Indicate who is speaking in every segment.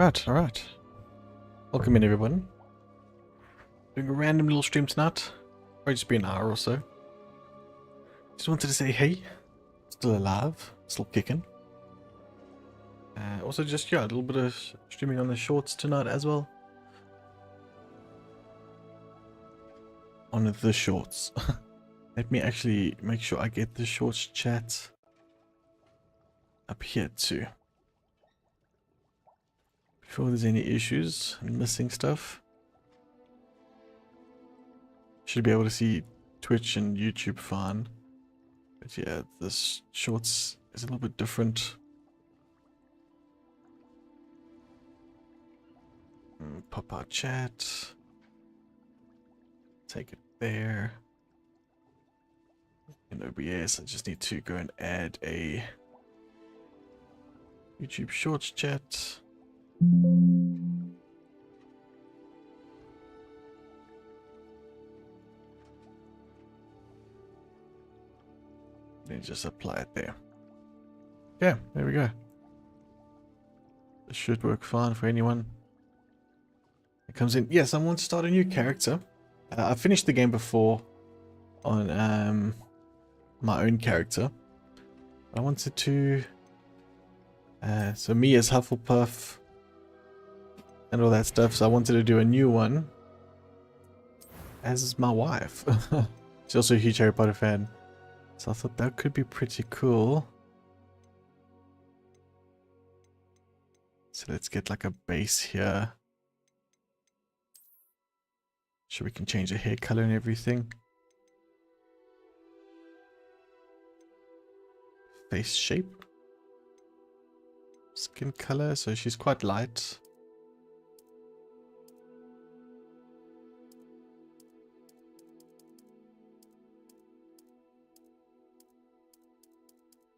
Speaker 1: Right, alright. Welcome in everyone. Doing a random little stream tonight. Probably just be an hour or so. Just wanted to say hey. Still alive. Still kicking. Also just, yeah, a little bit of streaming on the shorts tonight as well. On the shorts. Let me actually make sure I get the shorts chat up here too. Before there's any issues and missing stuff. Should be able to see Twitch and YouTube fine. But yeah, this shorts is a little bit different. Pop out chat. Take it there. In OBS, I just need to go and add a YouTube Shorts chat. Then just apply it there. Yeah, there we go. This should work fine for anyone that comes in. Yes, I want to start a new character. I finished the game before on my own character. I wanted to so me as Hufflepuff and all that stuff, so I wanted to do a new one as my wife. She's also a huge Harry Potter fan, so I thought that could be pretty cool. So let's get like a base here. So we can change the hair color and everything. Face shape. Skin color, so she's quite light.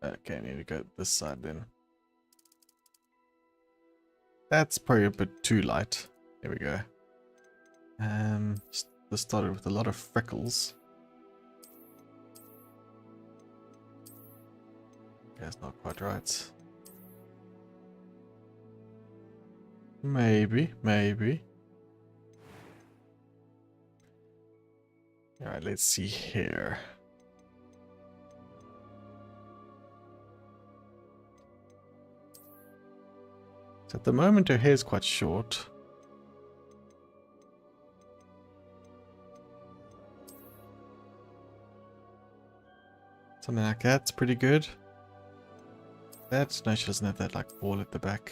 Speaker 1: Okay, I need to go this side then. That's probably a bit too light. There we go. This started with a lot of freckles. That's not quite right. Maybe. Alright, let's see here. So at the moment her hair is quite short. Something like that's pretty good. That's no, she doesn't have that like ball at the back.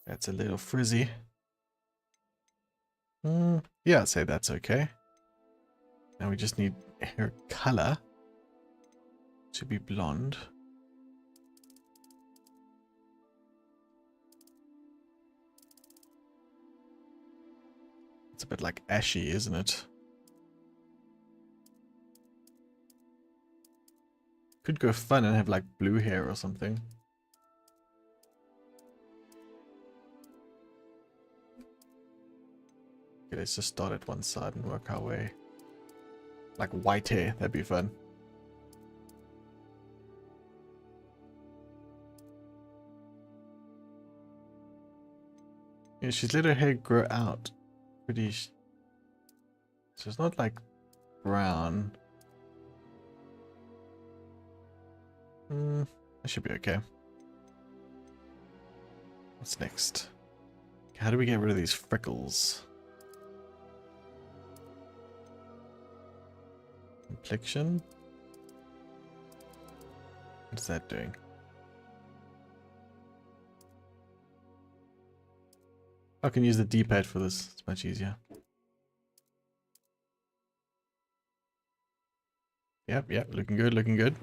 Speaker 1: That's a little frizzy. Yeah, I'd say that's okay. Now we just need hair color to be blonde. It's a bit like ashy, isn't it? Could go fun and have like blue hair or something. Okay, let's just start at one side and work our way. Like white hair, that'd be fun. Yeah, she's let her hair grow out pretty. So it's not like brown. That should be okay. What's next? How do we get rid of these freckles? Complexion. What's that doing? I can use the D-pad for this. It's much easier. Yep, looking good, looking good.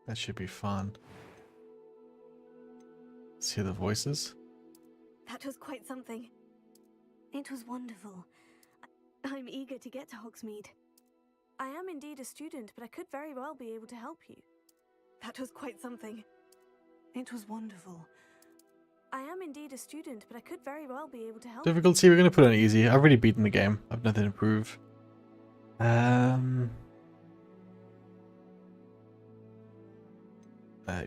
Speaker 1: That should be fun. Let's hear the voices.
Speaker 2: That was quite something. It was wonderful. I'm eager to get to Hogsmeade. I am indeed a student, but I could very well be able to help you. That was quite something. It was wonderful. I am indeed a student, but I could very well be able to help.
Speaker 1: Difficulty, we're going to put on easy. I've already beaten the game. I've nothing to prove.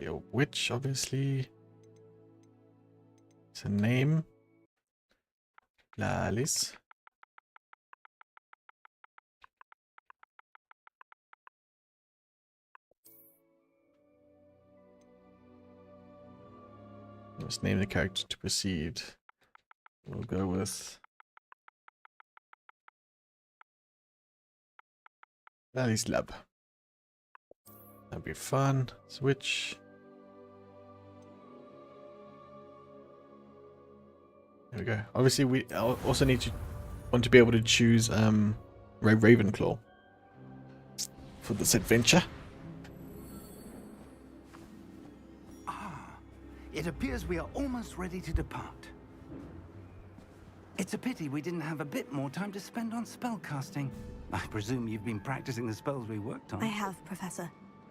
Speaker 1: Your witch, obviously. It's a name. Lalis. Let's name the character to proceed. We'll go with Lalis Lab. That'd be fun. Switch. There we go. Obviously, we also want to be able to choose Ravenclaw for this adventure.
Speaker 3: It appears we are almost ready to depart. It's a pity we didn't have a bit more time to spend on spellcasting. I presume you've been practicing the spells we worked on.
Speaker 2: I have, Professor.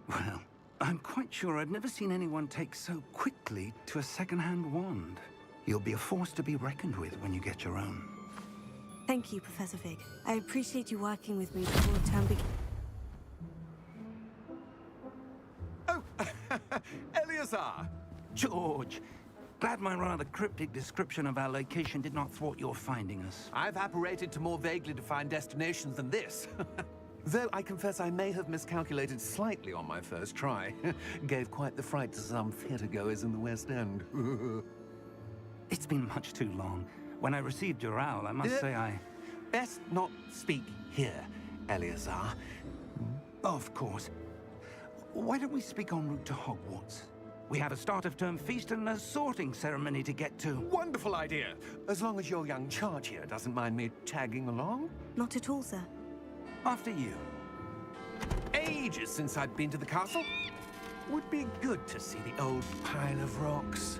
Speaker 3: Well, I'm quite sure I've never seen anyone take so quickly to a second-hand wand. You'll be a force to be reckoned with when you get your own.
Speaker 2: Thank you, Professor Fig. I appreciate you working with me before the term begins.
Speaker 4: Oh, Eleazar!
Speaker 3: George, glad my rather cryptic description of our location did not thwart your finding us.
Speaker 4: I've apparated to more vaguely defined destinations than this. Though I confess I may have miscalculated slightly on my first try. Gave quite the fright to some theatergoers in the West End.
Speaker 3: It's been much too long. When I received your owl, I must say I...
Speaker 4: Best not speak here, Eleazar.
Speaker 3: Of course. Why don't we speak en route to Hogwarts? We have a start-of-term feast and a sorting ceremony to get to.
Speaker 4: Wonderful idea! As long as your young charge here doesn't mind me tagging along.
Speaker 2: Not at all, sir.
Speaker 3: After you.
Speaker 4: Ages since I'd been to the castle. Would be good to see the old pile of rocks.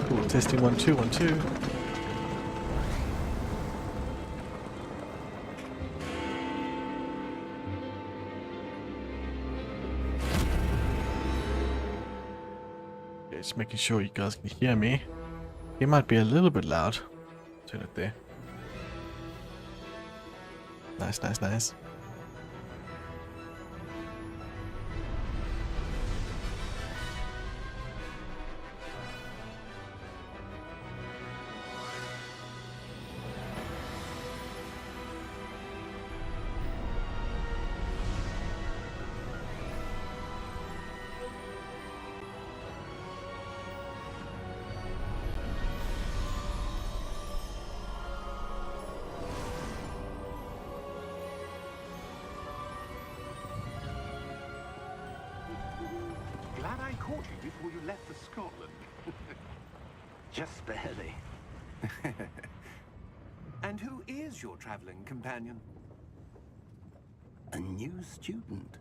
Speaker 1: Cool. Testing 1 2 1 2. Just making sure you guys can hear me. It might be a little bit loud. Turn it there. Nice, nice, nice.
Speaker 4: Glad I caught you before you left for Scotland.
Speaker 3: Just barely.
Speaker 4: And who is your traveling companion?
Speaker 3: A new student.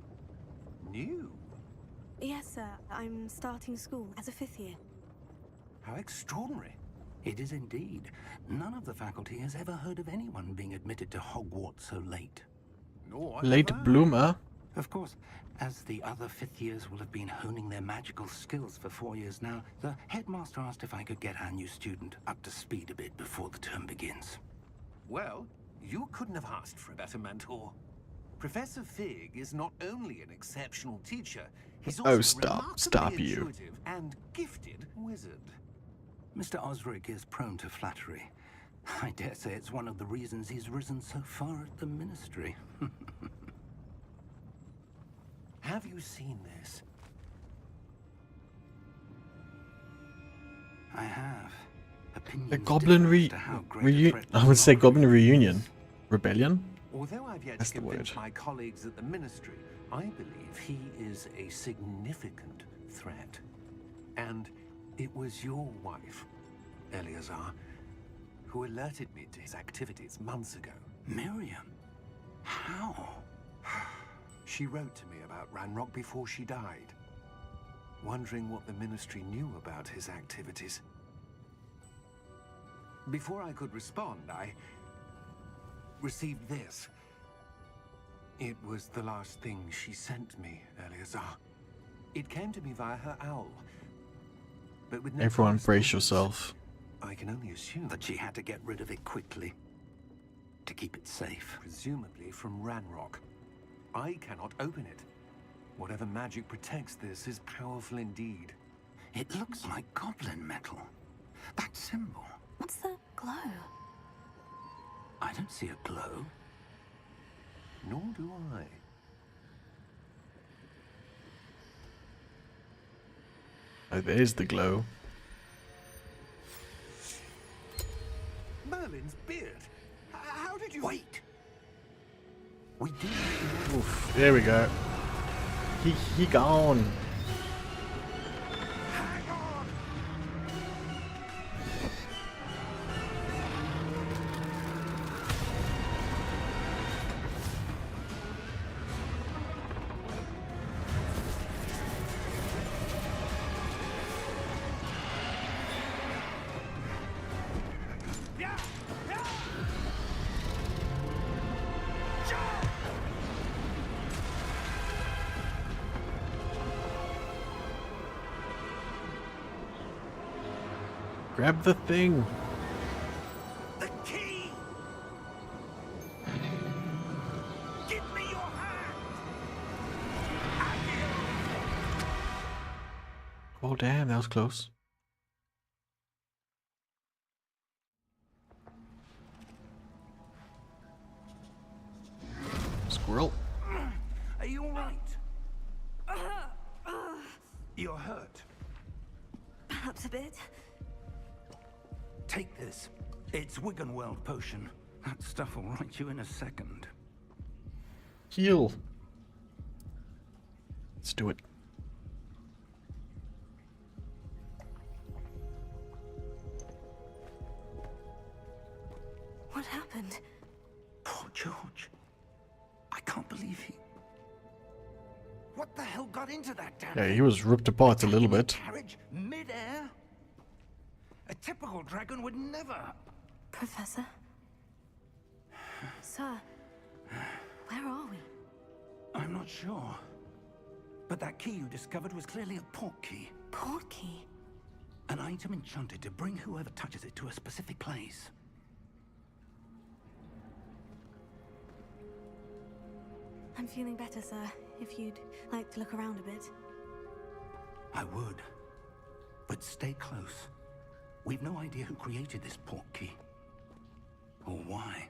Speaker 4: New?
Speaker 2: Yes, sir. I'm starting school as a 5th year.
Speaker 4: How extraordinary.
Speaker 3: It is indeed. None of the faculty has ever heard of anyone being admitted to Hogwarts so late.
Speaker 4: Nor
Speaker 1: Late
Speaker 4: have I.
Speaker 1: bloomer.
Speaker 3: Of course, as the other 5th years will have been honing their magical skills for 4 years now, the headmaster asked if I could get our new student up to speed a bit before the term begins.
Speaker 4: Well, you couldn't have asked for a better mentor. Professor Fig is not only an exceptional teacher, he's also
Speaker 1: Oh,
Speaker 4: a
Speaker 1: stop
Speaker 4: remarkably
Speaker 1: you.
Speaker 4: intuitive and gifted wizard.
Speaker 3: Mr. Osric is prone to flattery. I dare say it's one of the reasons he's risen so far at the ministry.
Speaker 4: Have you seen this?
Speaker 3: I have. Opinions
Speaker 1: The Goblin
Speaker 3: differ as
Speaker 1: re...
Speaker 3: to how great a threat
Speaker 1: I would say
Speaker 3: Mockery
Speaker 1: Goblin
Speaker 3: is.
Speaker 1: Reunion. Rebellion?
Speaker 4: Although I've yet
Speaker 1: That's
Speaker 4: to
Speaker 1: the
Speaker 4: convince
Speaker 1: word.
Speaker 4: my colleagues at the Ministry, I believe he is a significant threat. And it was your wife, Eleazar, who alerted me to his activities months ago.
Speaker 3: Miriam? How?
Speaker 4: She wrote to me about Ranrock before she died, wondering what the Ministry knew about his activities. Before I could respond, I received this. It was the last thing she sent me, Eleazar. It came to me via her owl. But with no
Speaker 1: Everyone brace
Speaker 4: correspondence,
Speaker 1: yourself.
Speaker 4: I can only assume
Speaker 3: That she had to get rid of it quickly to keep it safe.
Speaker 4: presumably from Ranrock. I cannot open it. Whatever magic protects this is powerful indeed.
Speaker 3: It looks like goblin metal. That symbol.
Speaker 2: What's the glow?
Speaker 3: I don't see a glow.
Speaker 4: Nor do I.
Speaker 1: Oh, there's the glow.
Speaker 4: Merlin's beard. How did you...
Speaker 3: Wait! We did.
Speaker 1: Oof, there we go. He gone.
Speaker 4: Hang on! Yeah! Yeah! Jump!
Speaker 1: Grab the thing.
Speaker 3: The key! Give me your hand!
Speaker 1: Oh damn, that was close. Squirrel.
Speaker 3: Are you alright? You're hurt.
Speaker 2: Perhaps a bit.
Speaker 3: Take this. It's Wiggenweld potion. That stuff will right you in a second.
Speaker 1: Heal. Let's do it.
Speaker 2: What happened?
Speaker 3: Poor George. I can't believe he... What the hell got into that damn
Speaker 1: Yeah,
Speaker 3: thing?
Speaker 1: he was ripped apart a little bit.
Speaker 3: Carriage mid-air? A typical dragon would never...
Speaker 2: Professor? Sir, where are we?
Speaker 3: I'm not sure. But that key you discovered was clearly a port key.
Speaker 2: Port key?
Speaker 3: An item enchanted to bring whoever touches it to a specific place.
Speaker 2: I'm feeling better, sir. If you'd like to look around a bit.
Speaker 3: I would. But stay close. We've no idea who created this port key. Or why.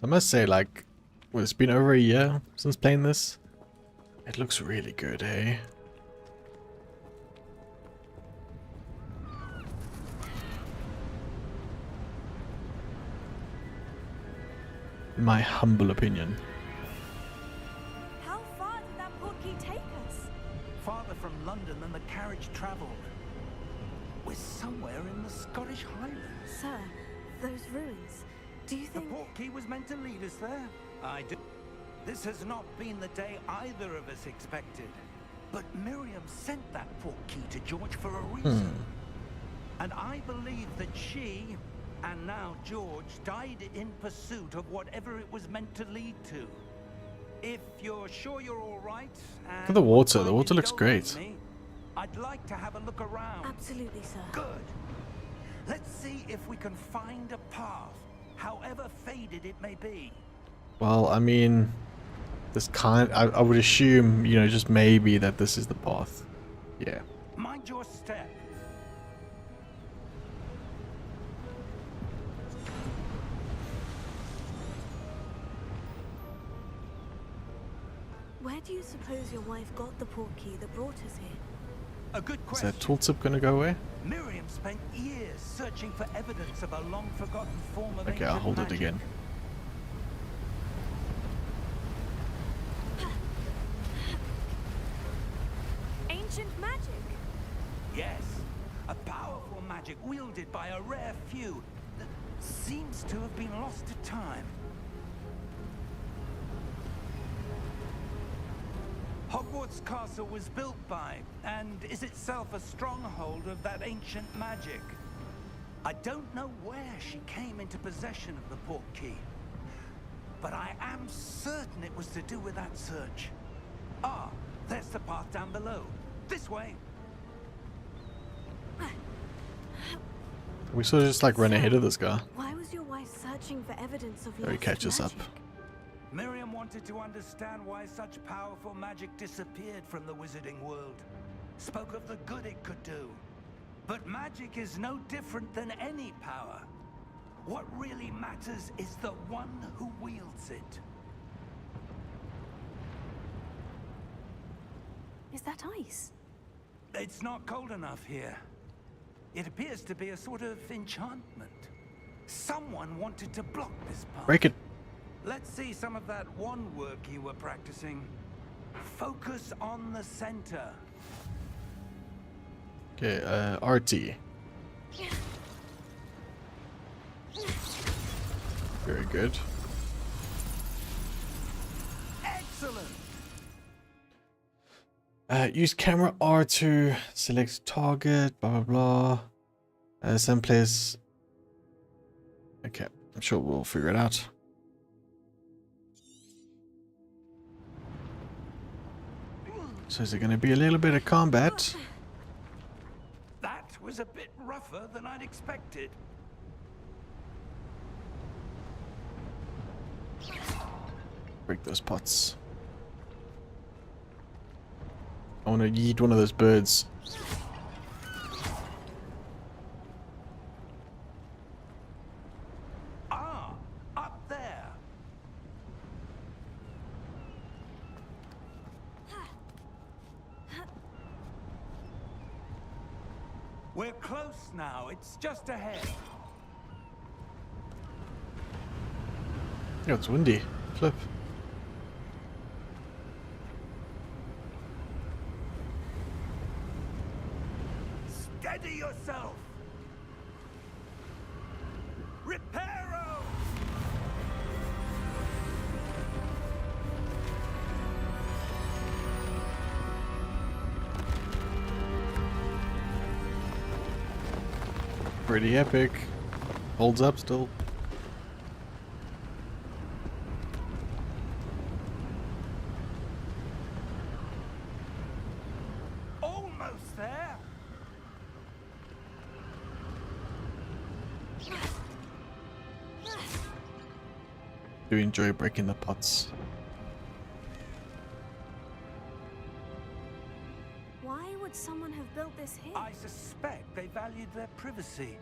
Speaker 1: I must say, like, well, it's been over a year since playing this. It looks really good, eh? In my humble opinion.
Speaker 2: How far did that port key take us?
Speaker 3: Farther from London than the carriage travelled. We're somewhere in the Scottish Highlands.
Speaker 2: Sir, those ruins. Do you
Speaker 3: The
Speaker 2: think...
Speaker 3: port key was meant to lead us there. I do. This has not been the day either of us expected. But Miriam sent that port key to George for a reason. And I believe that she, and now George, died in pursuit of whatever it was meant to lead to. If you're sure you're all right,
Speaker 1: Look at the water. The water looks great.
Speaker 3: I'd like to have a look around.
Speaker 2: Absolutely, sir.
Speaker 3: Good. Let's see if we can find a path, however faded it may be.
Speaker 1: Well, I mean, this can't. I would assume, you know, just maybe that this is the path. Yeah.
Speaker 3: Mind your step.
Speaker 2: Where do you suppose your wife got the port key that brought us here?
Speaker 3: A good
Speaker 1: Is
Speaker 3: question.
Speaker 1: that tooltip gonna go away?
Speaker 3: Miriam spent years searching for evidence of a long-forgotten form of
Speaker 1: Okay, I'll
Speaker 3: ancient
Speaker 1: hold it
Speaker 3: magic.
Speaker 1: again.
Speaker 2: Ancient magic?
Speaker 3: Yes, a powerful magic wielded by a rare few that seems to have been lost to time. Hogwarts Castle was built by, and is itself a stronghold of that ancient magic. I don't know where she came into possession of the portkey, but I am certain it was to do with that search. Ah, there's the path down below. This way.
Speaker 1: We sort of just like run ahead of this guy.
Speaker 2: Why was your wife searching for evidence of
Speaker 1: Or he
Speaker 2: lost
Speaker 1: catches up.
Speaker 2: magic?
Speaker 3: Miriam wanted to understand why such powerful magic disappeared from the wizarding world. Spoke of the good it could do. But magic is no different than any power. What really matters is the one who wields it.
Speaker 2: Is that ice?
Speaker 3: It's not cold enough here. It appears to be a sort of enchantment. Someone wanted to block this path.
Speaker 1: Break it.
Speaker 3: Let's see some of that wand work you were practicing. Focus on the center.
Speaker 1: Okay, RT. Very good.
Speaker 3: Excellent.
Speaker 1: Use camera R to select target, blah blah blah. Some players. Okay, I'm sure we'll figure it out. So is there going to be a little bit of combat?
Speaker 3: That was a bit rougher than I'd expected.
Speaker 1: Break those pots. I want to yeet one of those birds.
Speaker 3: Ah, up there. We're close now. It's just ahead.
Speaker 1: Yeah, it's windy. Flip.
Speaker 3: Steady yourself. Reparo.
Speaker 1: Pretty epic. Holds up still.
Speaker 3: Almost there.
Speaker 1: Do enjoy breaking the pots.
Speaker 2: Why would someone have built this here?
Speaker 3: I suspect they valued their privacy.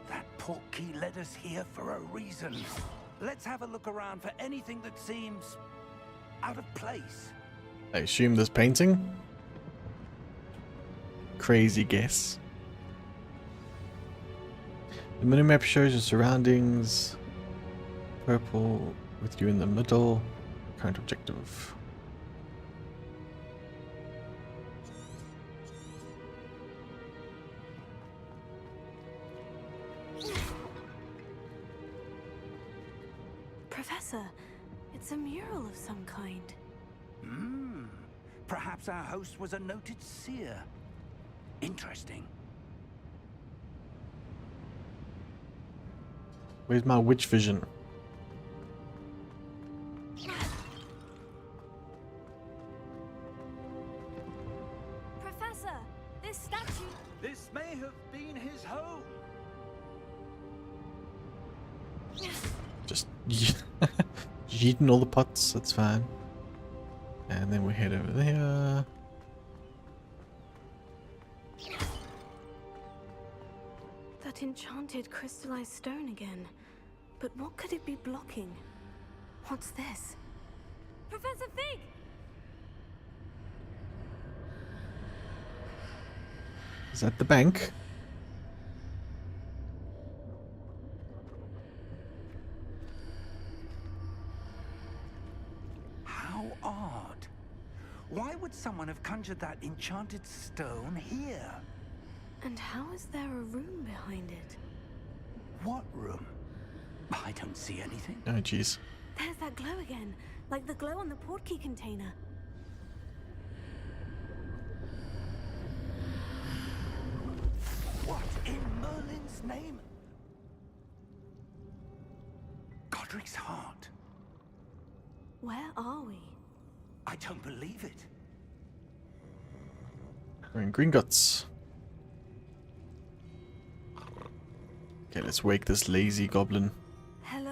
Speaker 3: That portkey led us here for a reason. Let's have a look around for anything that seems out of place.
Speaker 1: I assume this painting? Crazy guess. The minimap shows your surroundings. Purple with you in the middle. Current objective.
Speaker 2: Professor, it's a mural of some kind.
Speaker 3: Perhaps our host was a noted seer. Interesting.
Speaker 1: Where's my witch vision?
Speaker 2: Professor, this statue...
Speaker 3: This may have been his home.
Speaker 1: Just yeeting all the pots, that's fine. And then we head over there.
Speaker 2: That enchanted crystallized stone again. But what could it be blocking? What's this? Professor Fig!
Speaker 1: Is that the bank?
Speaker 3: How odd. Why would someone have conjured that enchanted stone here?
Speaker 2: And how is there a room behind it?
Speaker 3: What room? I don't see anything.
Speaker 1: Oh jeez.
Speaker 2: There's that glow again, like the glow on the portkey container.
Speaker 3: What in Merlin's name? Godric's heart.
Speaker 2: Where are we?
Speaker 3: I don't believe it.
Speaker 1: We're in Gringotts. Okay, let's wake this lazy goblin.
Speaker 2: Hello?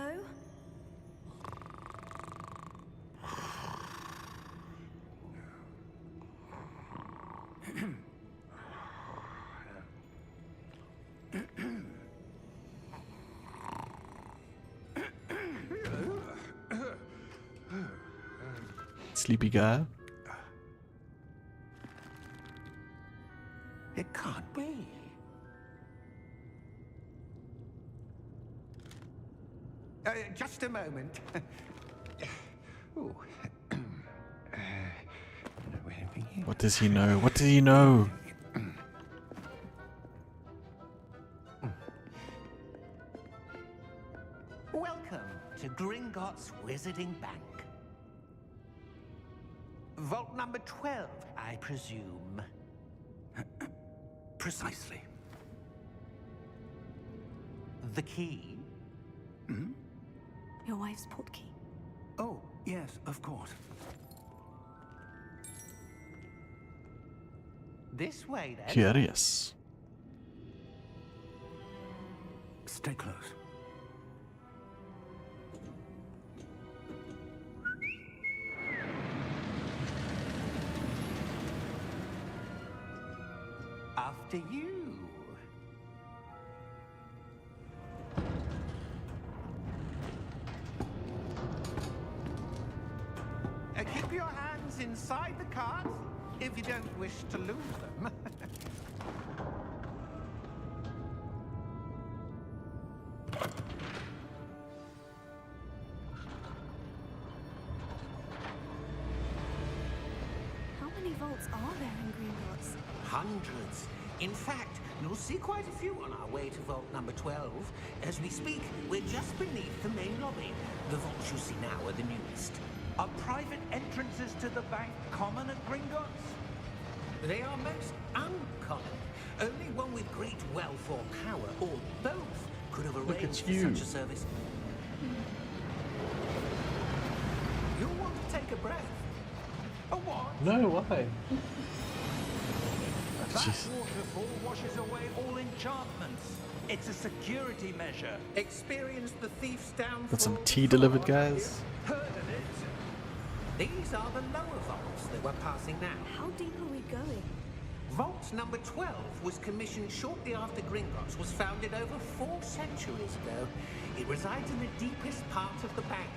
Speaker 1: Sleepy guy.
Speaker 3: It can't be. Just a moment. Ooh.
Speaker 1: What does he know? What does he know?
Speaker 3: Welcome to Gringotts Wizarding Bank. Vault number 12, I presume. Precisely. The key?
Speaker 2: Your wife's portkey.
Speaker 3: Oh, yes, of course. This way, then.
Speaker 1: Curious.
Speaker 3: Stay close. After you. Keep your hands inside the cart if you don't wish to lose them.
Speaker 2: How many vaults are there in Gringotts?
Speaker 5: Hundreds. In fact, you'll see quite a few on our way to vault number 12. As we speak, we're just beneath the main lobby. The vaults you see now are the newest.
Speaker 3: Are private entrances to the bank common at Gringotts?
Speaker 5: They are most uncommon. Only one with great wealth or power, or both, could have
Speaker 1: Look,
Speaker 5: arranged
Speaker 1: it's
Speaker 5: for
Speaker 1: you.
Speaker 5: such a service.
Speaker 3: You'll want to take a breath. A what?
Speaker 1: No, why?
Speaker 3: That
Speaker 1: Jeez.
Speaker 3: waterfall washes away all enchantments. It's a security measure.
Speaker 5: Experience the thief's downfall.
Speaker 1: Got some tea delivered, guys.
Speaker 3: Heard of it?
Speaker 5: These are the lower vaults that we're passing now.
Speaker 2: How deep are we going?
Speaker 5: Vault number 12 was commissioned shortly after Gringotts was founded over 4 centuries ago. It resides in the deepest part of the bank.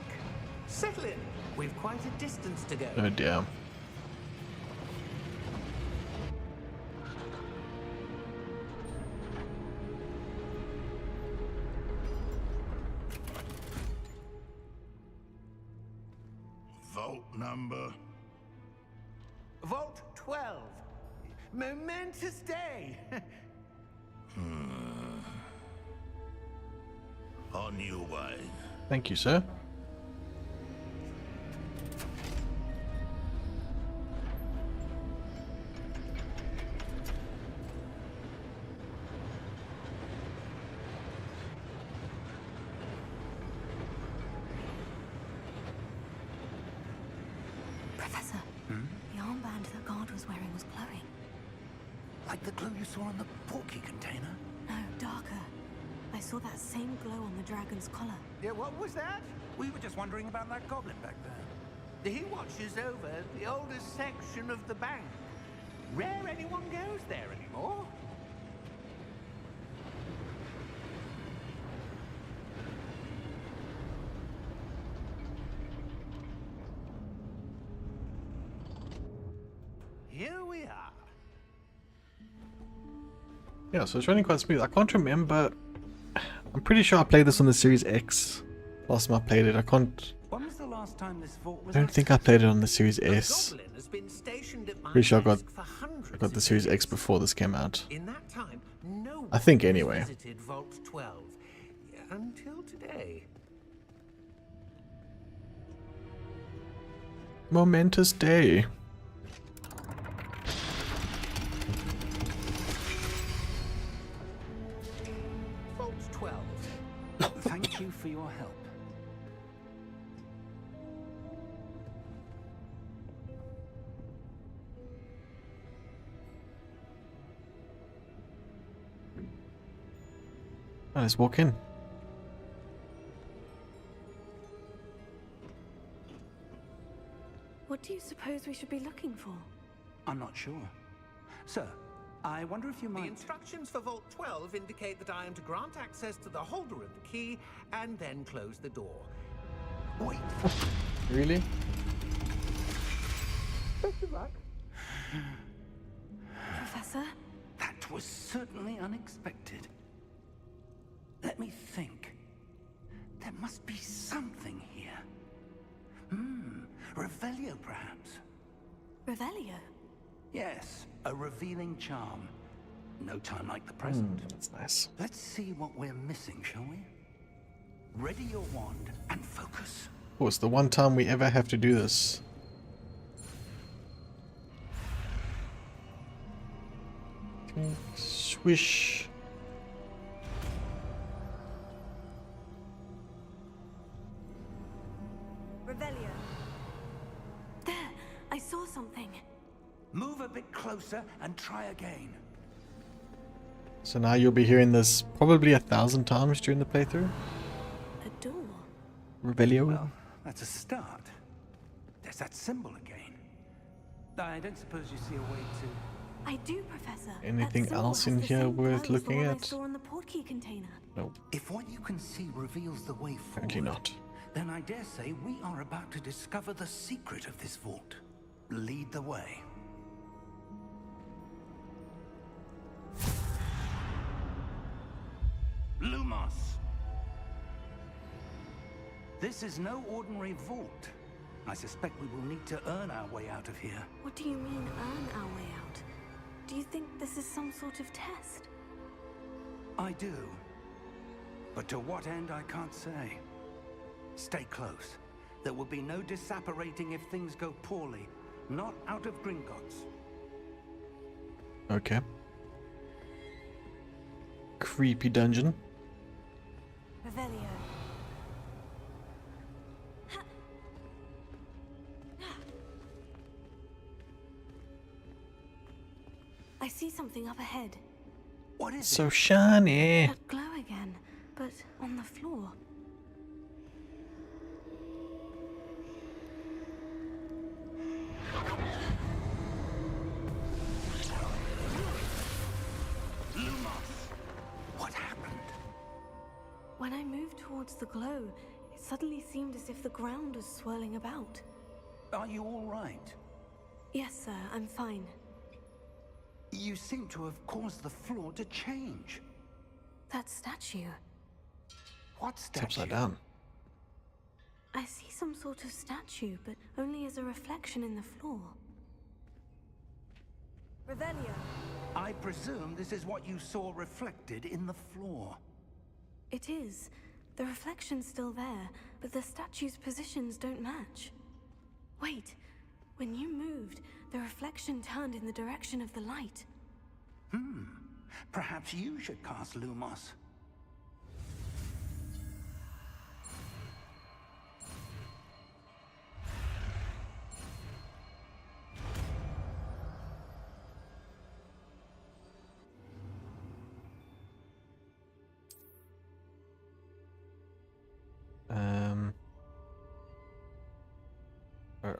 Speaker 5: Settle in. We've quite a distance to go.
Speaker 1: Oh dear.
Speaker 6: Vault number.
Speaker 3: Vault 12. Momentous day.
Speaker 6: On your way.
Speaker 1: Thank you, sir.
Speaker 2: Professor, the armband that guard was wearing was glowing.
Speaker 3: Like the glue you saw on the porky container?
Speaker 2: No, darker. I saw that same glow on the dragon's collar.
Speaker 3: Yeah, what was that? We were just wondering about that goblin back there.
Speaker 5: He watches over the oldest section of the bank. Rare anyone goes there anymore.
Speaker 3: Here we are.
Speaker 1: Yeah, so it's running quite smooth. I can't remember. I'm pretty sure I played this on the Series X. Last time I played it, I can't.
Speaker 3: When was the last time this vault was
Speaker 1: I don't think I played it on the Series
Speaker 5: A
Speaker 1: S.
Speaker 5: goblin has been stationed at my
Speaker 1: Pretty sure I
Speaker 5: desk for hundreds
Speaker 1: got the
Speaker 5: of
Speaker 1: Series
Speaker 5: years.
Speaker 1: X before this came out.
Speaker 5: In that time, no one
Speaker 1: I think
Speaker 5: has
Speaker 1: anyway.
Speaker 5: visited Vault 12 until today.
Speaker 1: Momentous day.
Speaker 3: you for your help.
Speaker 1: Oh, let's walk in.
Speaker 2: What do you suppose we should be looking for?
Speaker 3: I'm not sure. Sir, I wonder if you
Speaker 5: The
Speaker 3: might...
Speaker 5: instructions for Vault 12 indicate that I am to grant access to the holder of the key and then close the door.
Speaker 3: Wait.
Speaker 1: Really?
Speaker 2: Professor?
Speaker 3: That was certainly unexpected. Let me think. There must be something here. Revelio, perhaps.
Speaker 2: Revelio?
Speaker 3: Yes, a revealing charm. No time like the present.
Speaker 1: That's nice.
Speaker 3: Let's see what we're missing, shall we? Ready your wand and focus.
Speaker 1: Oh, it's the one time we ever have to do this. Okay, swish.
Speaker 2: Revelio. There! I saw something.
Speaker 3: Move a bit closer and try again.
Speaker 1: So now you'll be hearing this probably 1,000 times during the playthrough.
Speaker 2: A door.
Speaker 1: Revelio.
Speaker 3: Well, that's a start. There's that symbol again. I don't suppose you see a way to...
Speaker 2: I do, Professor. That
Speaker 1: Anything
Speaker 2: symbol
Speaker 1: else
Speaker 2: has
Speaker 1: in
Speaker 2: the
Speaker 1: here
Speaker 2: same
Speaker 1: worth
Speaker 2: glow as the
Speaker 1: looking
Speaker 2: one
Speaker 1: at?
Speaker 2: I saw on the portkey container.
Speaker 1: Nope,
Speaker 3: If what you can see reveals the way forward,
Speaker 1: apparently not.
Speaker 3: then I dare say we are about to discover the secret of this vault. Lead the way. Lumos! This is no ordinary vault. I suspect we will need to earn our way out of here.
Speaker 2: What do you mean, earn our way out? Do you think this is some sort of test?
Speaker 3: I do. But to what end, I can't say. Stay close. There will be no disapparating if things go poorly. Not out of Gringotts.
Speaker 1: Okay. Creepy dungeon.
Speaker 2: Revelio. I see something up ahead.
Speaker 3: What is
Speaker 1: So
Speaker 3: it?
Speaker 1: shiny.
Speaker 2: That glow again, but on the floor.
Speaker 3: Lumos! What happened?
Speaker 2: When I moved towards the glow, it suddenly seemed as if the ground was swirling about.
Speaker 3: Are you all right?
Speaker 2: Yes, sir, I'm fine.
Speaker 3: You seem to have caused the floor to change.
Speaker 2: That statue.
Speaker 3: What
Speaker 1: It's
Speaker 3: statue?
Speaker 1: upside down.
Speaker 2: I see some sort of statue, but only as a reflection in the floor. Revelio.
Speaker 3: I presume this is what you saw reflected in the floor.
Speaker 2: It is. The reflection's still there, but the statue's positions don't match. Wait. When you moved, the reflection turned in the direction of the light.
Speaker 3: Perhaps you should cast Lumos.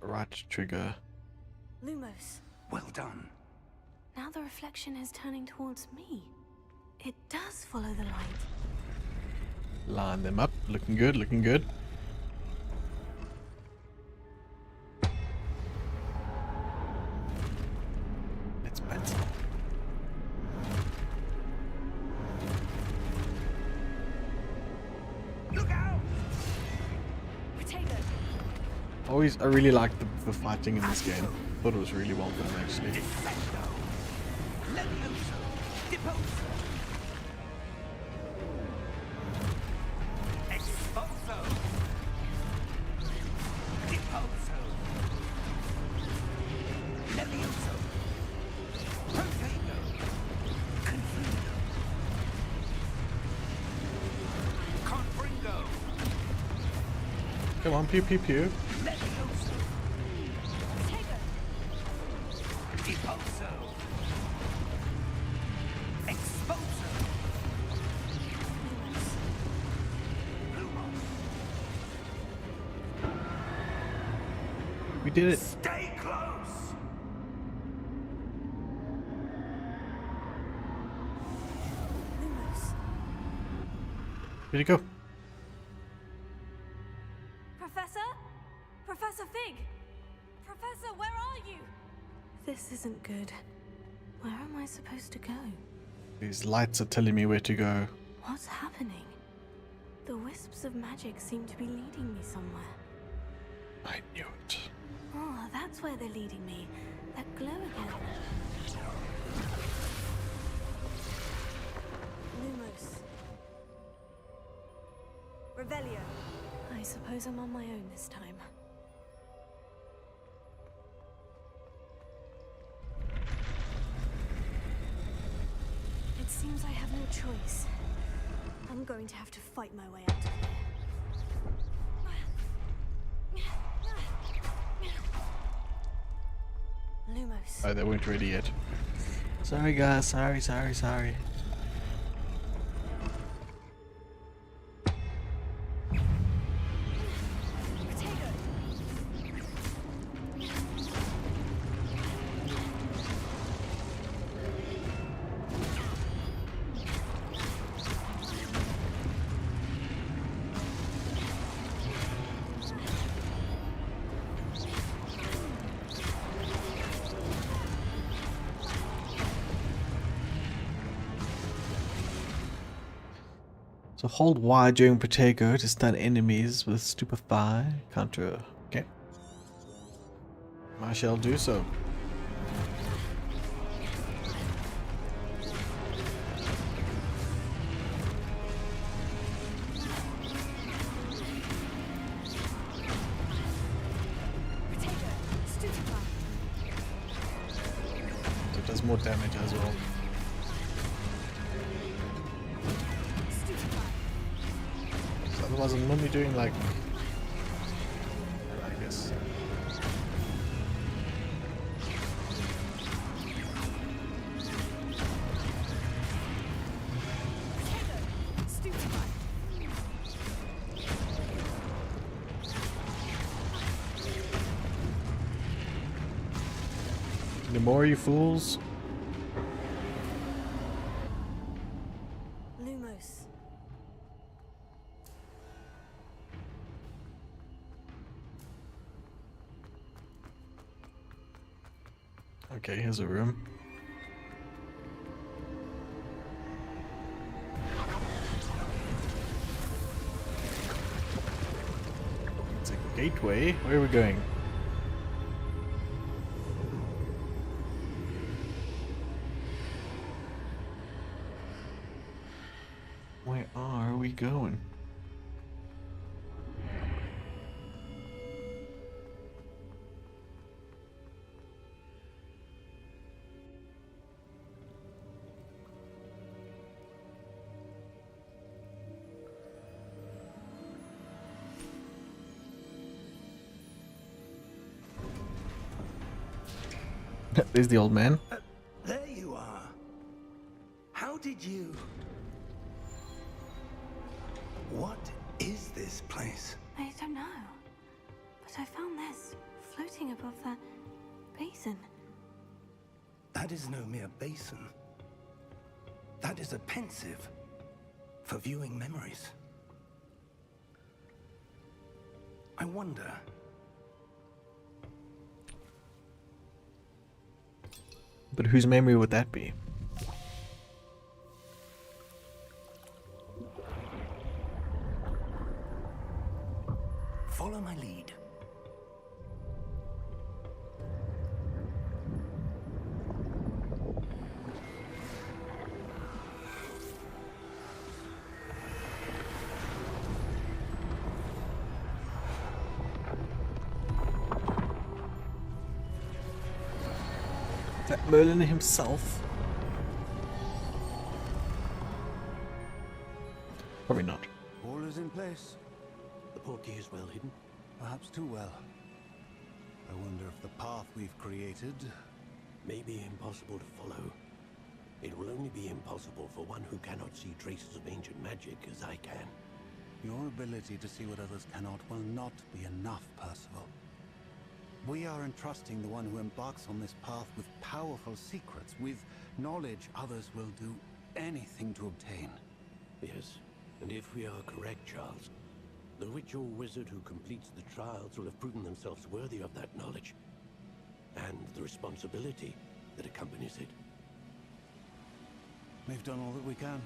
Speaker 1: Right trigger.
Speaker 2: Lumos.
Speaker 3: Well done.
Speaker 2: Now the reflection is turning towards me. It does follow the light.
Speaker 1: Line them up. Looking good, looking good. Let's bet.
Speaker 3: Look out!
Speaker 2: Potato.
Speaker 1: I really like the fighting in this game. Thought it was really well done actually.
Speaker 3: Defendo! Levioso! Deposo! Expulso! Deposo! Levioso! Protego! Confundo! Confringo!
Speaker 1: Come on, pew pew pew. We did it.
Speaker 3: Stay close!
Speaker 2: Lumos.
Speaker 1: Where'd he go?
Speaker 2: Professor? Professor Fig! Professor, where are you? This isn't good. Where am I supposed to go?
Speaker 1: These lights are telling me where to go.
Speaker 2: What's happening? The wisps of magic seem to be leading me somewhere.
Speaker 1: I knew it.
Speaker 2: Oh, that's where they're leading me. That glow again. Lumos. Revelio. I suppose I'm on my own this time. It seems I have no choice. I'm going to have to fight my way out of here. Lumos.
Speaker 1: Oh, they weren't ready yet. Sorry guys, sorry.
Speaker 2: Potato.
Speaker 1: So hold Y during Protego to stun enemies with Stupefy. Counter. Okay. I shall do so.
Speaker 2: Potato. Stupefy.
Speaker 1: So it does more damage as well. So otherwise I'm normally doing like... I guess...
Speaker 2: Stupefy.
Speaker 1: The more you fools.
Speaker 2: Lumos.
Speaker 1: Okay, here's a room. It's a gateway. Where are we going? Where are we going? There's the old man.
Speaker 3: There you are. How did you... What is this place?
Speaker 2: I don't know. But I found this floating above that basin.
Speaker 3: That is no mere basin. That is a pensive for viewing memories. I wonder...
Speaker 1: But whose memory would that be?
Speaker 3: Follow my lead.
Speaker 1: Is that Merlin himself? Probably not.
Speaker 7: All is in place. The portkey is well hidden. Perhaps too well. I wonder if the path we've created
Speaker 8: May be impossible to follow. It will only be impossible for one who cannot see traces of ancient magic as I can.
Speaker 7: Your ability to see what others cannot will not be enough, Percival. We are entrusting the one who embarks on this path with powerful secrets, with knowledge others will do anything to obtain.
Speaker 8: Yes, and if we are correct, Charles, the witch or wizard who completes the trials will have proven themselves worthy of that knowledge, and the responsibility that accompanies it.
Speaker 7: We've done all that we can.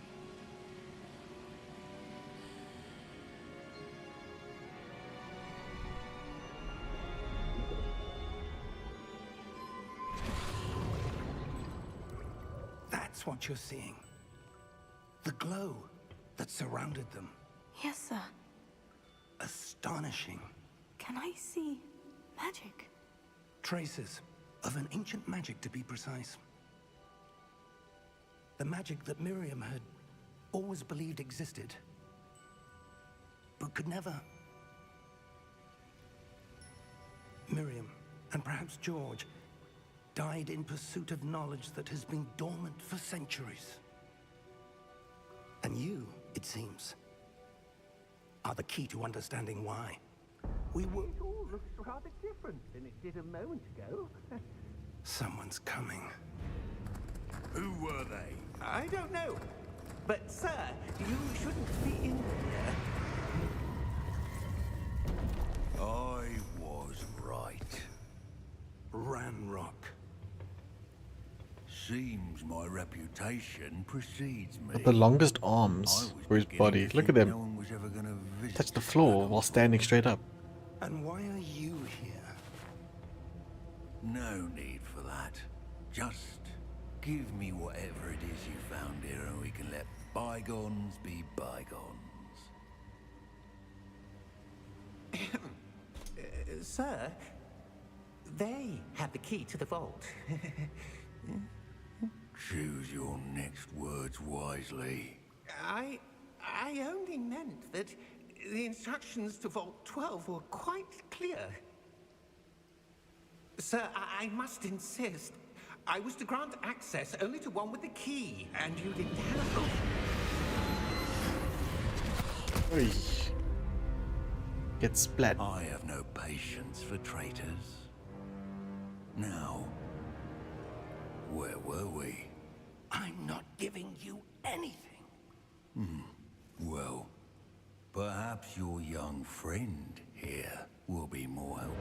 Speaker 3: That's what you're seeing. The glow that surrounded them.
Speaker 2: Yes, sir.
Speaker 3: Astonishing.
Speaker 2: Can I see magic?
Speaker 3: Traces of an ancient magic, to be precise. The magic that Miriam had always believed existed, but could never. Miriam, and perhaps George, died in pursuit of knowledge that has been dormant for centuries. And you, it seems, are the key to understanding why.
Speaker 5: It all looks rather different than it did a moment ago.
Speaker 3: Someone's coming.
Speaker 6: Who were they?
Speaker 5: I don't know. But, sir, you shouldn't be in here.
Speaker 6: I was right.
Speaker 3: Ranrock.
Speaker 6: Seems my reputation precedes me.
Speaker 1: Got the longest
Speaker 6: I
Speaker 1: arms
Speaker 6: was
Speaker 1: for his
Speaker 6: beginning
Speaker 1: body.
Speaker 6: to
Speaker 1: Look at
Speaker 6: think
Speaker 1: them.
Speaker 6: No one was ever gonna visit
Speaker 1: Touch the
Speaker 6: this
Speaker 1: floor
Speaker 6: little
Speaker 1: while standing straight up.
Speaker 3: And why are you here?
Speaker 6: No need for that. Just give me whatever it is you found here and we can let bygones be bygones.
Speaker 5: Sir, they have the key to the vault.
Speaker 6: Choose your next words wisely.
Speaker 5: I only meant that the instructions to Vault 12 were quite clear. Sir, I must insist. I was to grant access only to one with the key, and you didn't have.
Speaker 1: Oy. Get splat.
Speaker 6: I have no patience for traitors. Now, where were we?
Speaker 3: I'm not giving you anything.
Speaker 6: Well, perhaps your young friend here will be more helpful.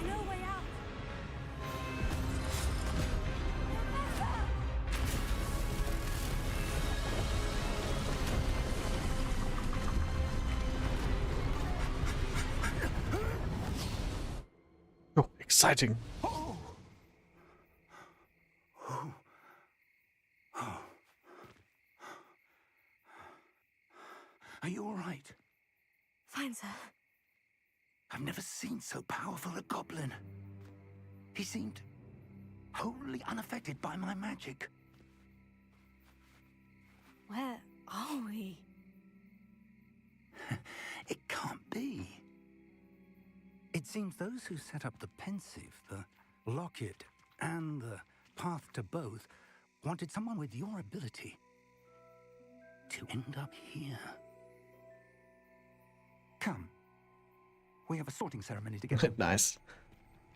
Speaker 2: No way out.
Speaker 1: Oh, exciting.
Speaker 3: Are you all right?
Speaker 2: Fine, sir.
Speaker 3: I've never seen so powerful a goblin. He seemed wholly unaffected by my magic.
Speaker 2: Where are we?
Speaker 3: It can't be. It seems those who set up the pensive, the locket, and the path to both wanted someone with your ability to end up here. Come. We have a sorting ceremony to get to.
Speaker 1: Nice.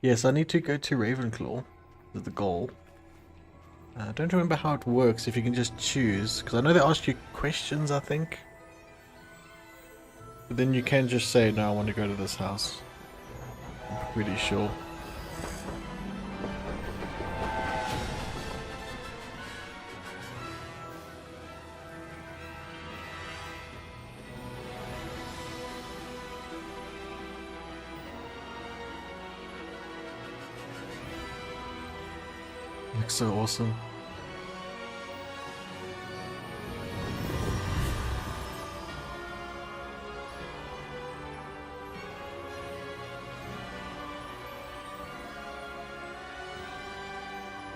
Speaker 1: Yes, I need to go to Ravenclaw. Is the goal. I don't remember how it works, if you can just choose. Because I know they ask you questions, I think. But then you can just say, no, I want to go to this house. Pretty sure. Looks so awesome.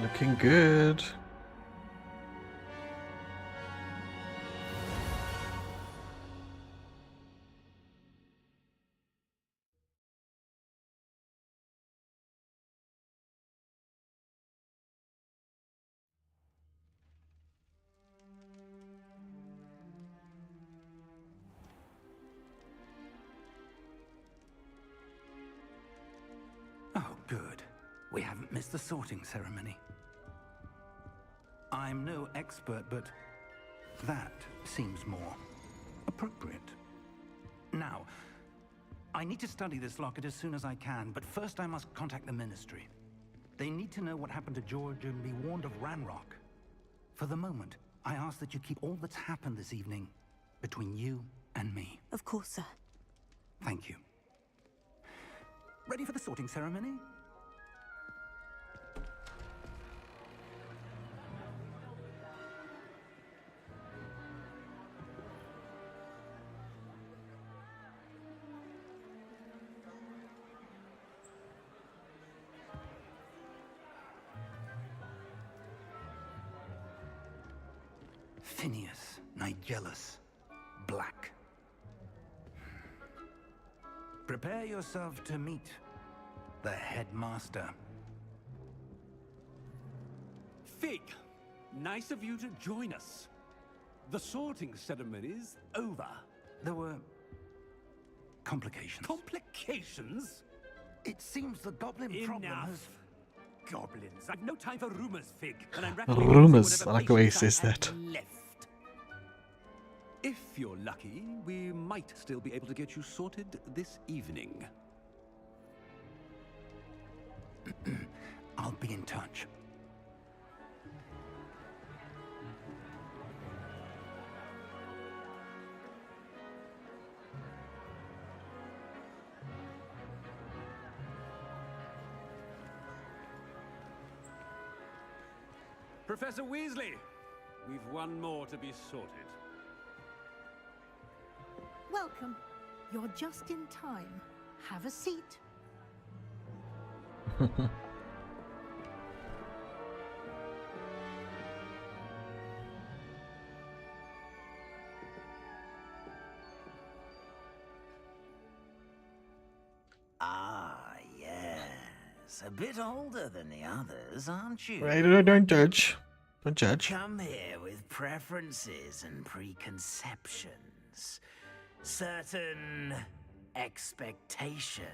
Speaker 1: Looking good.
Speaker 3: Oh, good. We haven't missed the sorting ceremony. I'm no expert, but that seems more appropriate. Now, I need to study this locket as soon as I can, but first I must contact the Ministry. They need to know what happened to George and be warned of Ranrock. For the moment, I ask that you keep all that's happened this evening between you and me.
Speaker 2: Of course, sir.
Speaker 3: Thank you. Ready for the sorting ceremony? Phineas, Nigellus, Black. Prepare yourself to meet the headmaster.
Speaker 9: Fig, nice of you to join us. The sorting ceremony's over.
Speaker 3: There were complications.
Speaker 9: Complications?
Speaker 3: It seems the goblin problem
Speaker 9: Enough.
Speaker 3: has...
Speaker 9: Goblins. I've no time for rumors, Fig. And I'm
Speaker 1: Rumours. I like the way he says that.
Speaker 9: Left. If you're lucky, we might still be able to get you sorted this evening.
Speaker 3: I'll be in touch.
Speaker 9: Professor Weasley, we've one more to be sorted.
Speaker 10: Welcome. You're just in time. Have a seat.
Speaker 6: Ah, yes. A bit older than the others, aren't you?
Speaker 1: Right, don't judge. Don't judge.
Speaker 6: Come here with preferences and preconceptions. Certain expectations.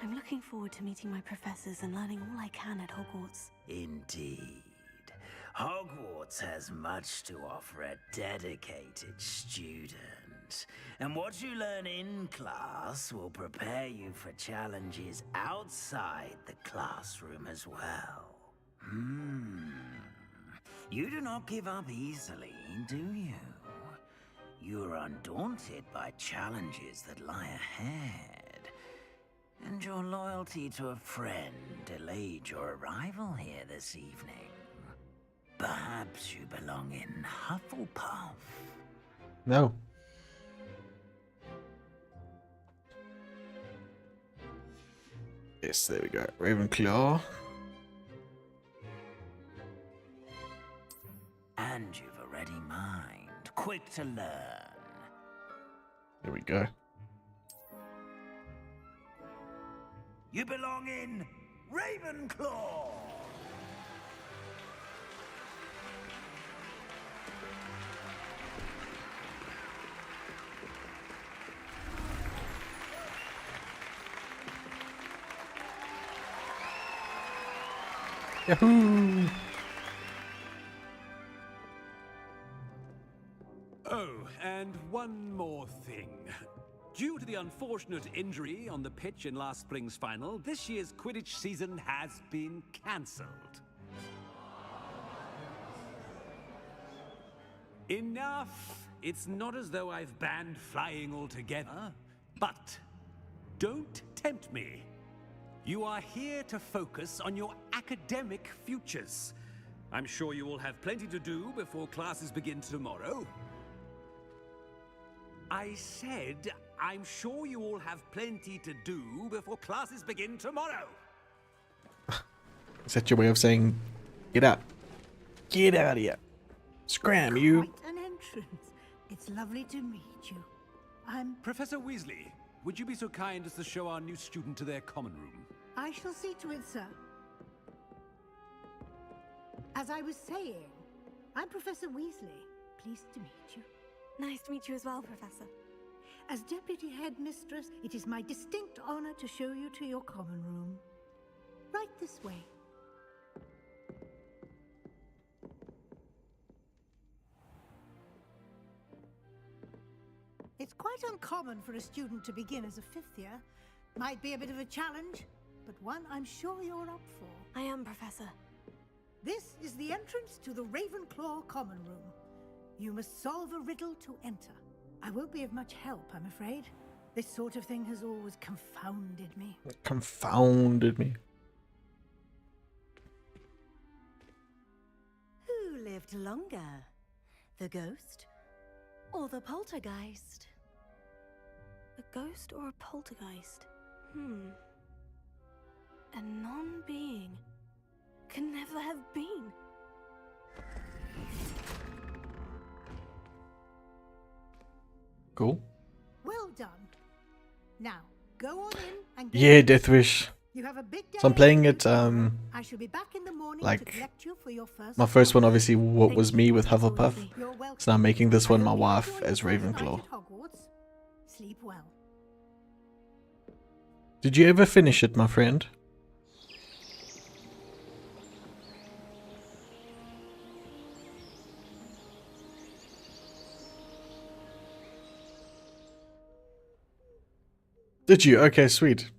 Speaker 2: I'm looking forward to meeting my professors and learning all I can at Hogwarts.
Speaker 6: Indeed. Hogwarts has much to offer a dedicated student. And what you learn in class will prepare you for challenges outside the classroom as well. You do not give up easily, do you? You are undaunted by challenges that lie ahead. And your loyalty to a friend delayed your arrival here this evening. Perhaps you belong in Hufflepuff.
Speaker 1: No. Yes, there we go. Ravenclaw.
Speaker 6: And you've a ready mind, quick to learn.
Speaker 1: Here we go.
Speaker 6: You belong in Ravenclaw.
Speaker 1: Yahoo!
Speaker 9: Oh, and one more thing. Due to the unfortunate injury on the pitch in last spring's final, this year's Quidditch season has been cancelled. Enough! It's not as though I've banned flying altogether, but don't tempt me. You are here to focus on your academic futures. I'm sure you will have plenty to do before classes begin tomorrow. I said, I'm sure you all have plenty to do before classes begin tomorrow.
Speaker 1: Is that your way of saying, get out? Get out of here. Scram, you.
Speaker 10: Quite an entrance. It's lovely to meet you. I'm...
Speaker 9: Professor Weasley, would you be so kind as to show our new student to their common room?
Speaker 10: I shall see to it, sir. As I was saying, I'm Professor Weasley. Pleased to meet you.
Speaker 2: Nice to meet you as well, Professor.
Speaker 10: As Deputy Headmistress, it is my distinct honor to show you to your common room. Right this way. It's quite uncommon for a student to begin as a fifth year. Might be a bit of a challenge, but one I'm sure you're up for.
Speaker 2: I am, Professor.
Speaker 10: This is the entrance to the Ravenclaw common room. You must solve a riddle to enter. I won't be of much help, I'm afraid. This sort of thing has always confounded me.
Speaker 1: Confounded me.
Speaker 11: Who lived longer? The ghost or the poltergeist?
Speaker 2: A ghost or a poltergeist? A non-being can never have been.
Speaker 1: Cool.
Speaker 10: Well done. Now, go on in and
Speaker 1: Yeah, Death Wish.
Speaker 10: You have a big day.
Speaker 1: So I'm playing it,
Speaker 10: I shall be back in the morning
Speaker 1: like,
Speaker 10: to collect you for your first
Speaker 1: my first one obviously what was me with
Speaker 2: Professor
Speaker 1: Hufflepuff.
Speaker 2: Weasley.
Speaker 10: You're welcome.
Speaker 1: So now I'm making this one my
Speaker 10: I hope you
Speaker 1: wife
Speaker 10: enjoy
Speaker 1: as
Speaker 10: your first night
Speaker 1: Ravenclaw.
Speaker 10: at Hogwarts. Sleep well.
Speaker 1: Did you ever finish it, my friend? Did you? Okay, sweet.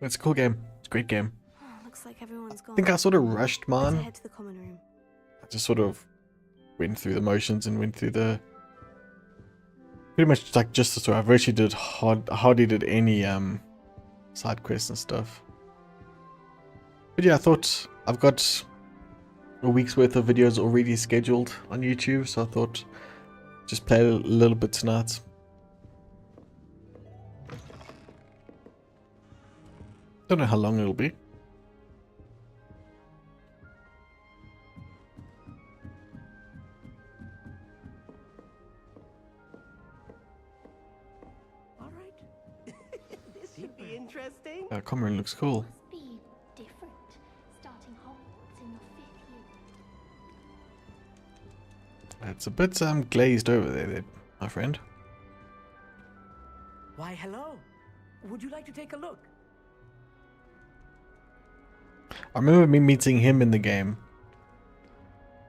Speaker 1: It's a cool game. It's a great game.
Speaker 2: Oh, looks like everyone's gone.
Speaker 1: I think I sort of rushed
Speaker 2: Let's
Speaker 1: mine.
Speaker 2: head to the common room.
Speaker 1: I just sort of went through the motions and went through the... Pretty much like just the story. I've actually did hardly did any side quests and stuff. But yeah, I thought I've got a week's worth of videos already scheduled on YouTube, so I thought just play a little bit tonight. Don't know how long it'll be.
Speaker 12: All right. This should be interesting.
Speaker 1: Common room looks cool.
Speaker 13: Must be different, starting Hogwarts in your 5th year.
Speaker 1: It's a bit glazed over there, my friend.
Speaker 12: Why, hello. Would you like to take a look?
Speaker 1: I remember me meeting him in the game.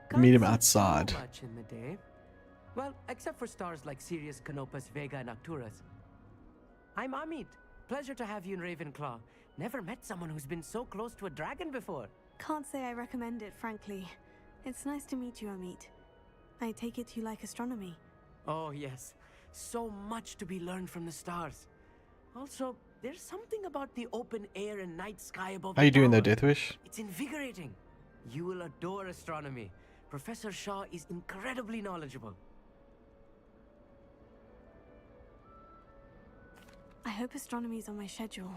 Speaker 12: Can't
Speaker 1: Meet him
Speaker 12: see
Speaker 1: outside.
Speaker 12: too much in the day. Well, except for stars like Sirius, Canopus, Vega, and Arcturus. I'm Amit. Pleasure to have you in Ravenclaw. Never met someone who's been so close to a dragon before.
Speaker 2: Can't say I recommend it, frankly. It's nice to meet you, Amit. I take it you like astronomy.
Speaker 12: Oh, yes. So much to be learned from the stars. Also, there's something about the open air and night sky above
Speaker 1: How
Speaker 12: the
Speaker 1: you doing there,
Speaker 12: tower.
Speaker 1: Deathwish?
Speaker 12: It's invigorating. You will adore astronomy. Professor Shaw is incredibly knowledgeable.
Speaker 2: I hope astronomy's on my schedule.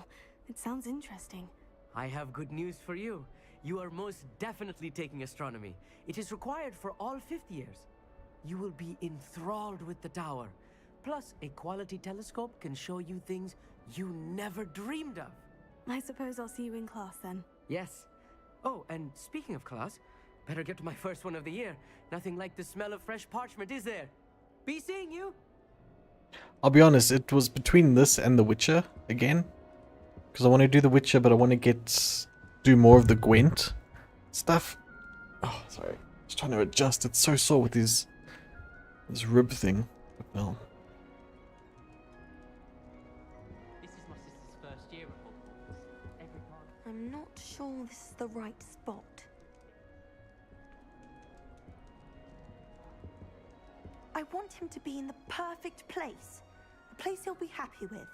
Speaker 2: It sounds interesting.
Speaker 12: I have good news for you. You are most definitely taking astronomy. It is required for all 5th years. You will be enthralled with the tower. Plus, a quality telescope can show you things you never dreamed of.
Speaker 2: I suppose I'll see you in class then.
Speaker 12: Yes. Oh, and speaking of class, better get to my first one of the year. Nothing like the smell of fresh parchment, is there? Be seeing you.
Speaker 1: I'll be honest, it was between this and The Witcher again. Because I want to do The Witcher, but I want to do more of the Gwent stuff. Oh, sorry. Just trying to adjust. It's so sore with these This rib thing. Well.
Speaker 12: This is my sister's first year at Hogwarts. Every part.
Speaker 11: I'm not sure this is the right spot. I want him to be in the perfect place. A place he'll be happy with.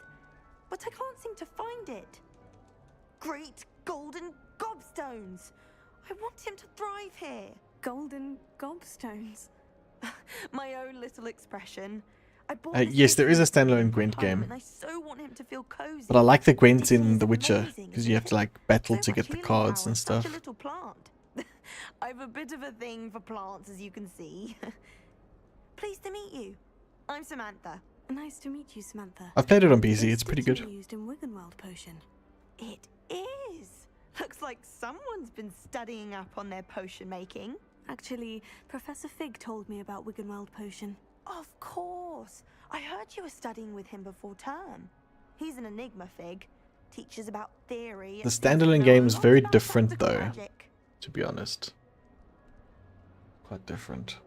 Speaker 11: But I can't seem to find it. Great golden gobstones! I want him to thrive here.
Speaker 2: Golden gobstones.
Speaker 11: My own little expression. I bought this
Speaker 1: Yes, there is a
Speaker 11: place
Speaker 1: standalone
Speaker 11: at
Speaker 1: Gwent
Speaker 11: home,
Speaker 1: game.
Speaker 11: and I so want him to feel cozy.
Speaker 1: But I like the Gwent
Speaker 11: It
Speaker 1: in
Speaker 11: is
Speaker 1: The Witcher,
Speaker 11: amazing,
Speaker 1: because you have
Speaker 11: isn't
Speaker 1: to
Speaker 11: it?
Speaker 1: like battle
Speaker 11: So
Speaker 1: to
Speaker 11: much
Speaker 1: get the
Speaker 11: healing
Speaker 1: cards
Speaker 11: power
Speaker 1: and
Speaker 11: in such
Speaker 1: stuff.
Speaker 11: a little plant. I've a bit of a thing for plants, as you can see. Pleased to meet you. I'm Samantha.
Speaker 2: Nice to meet you, Samantha.
Speaker 1: I've played it on PC,
Speaker 2: Is
Speaker 1: it's pretty
Speaker 2: stitching
Speaker 1: good.
Speaker 2: used in Wiggenweld potion?
Speaker 11: It is. Looks like someone's been studying up on their potion making.
Speaker 2: Actually, Professor Fig told me about Wiggenweld potion.
Speaker 11: Of course. I heard you were studying with him before term. He's an enigma, Fig. Teaches about theory.
Speaker 1: The
Speaker 11: and seems to
Speaker 1: standalone
Speaker 11: know
Speaker 1: game
Speaker 11: a
Speaker 1: is
Speaker 11: lot
Speaker 1: very
Speaker 11: about
Speaker 1: different
Speaker 11: practical
Speaker 1: though,
Speaker 11: magic.
Speaker 1: to be honest. Quite different.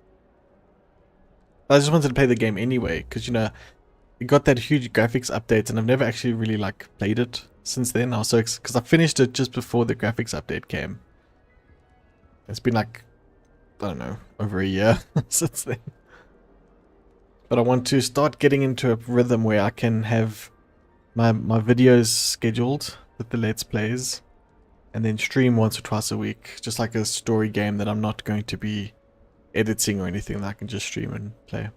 Speaker 1: I just wanted to play the game anyway, because you know, it got that huge graphics update and I've never actually really like played it since then. I was so because I finished it just before the graphics update came. It's been like, I don't know, over a year since then. But I want to start getting into a rhythm where I can have my videos scheduled with the Let's Plays and then stream once or twice a week, just like a story game that I'm not going to be editing or anything, that I can just stream and play.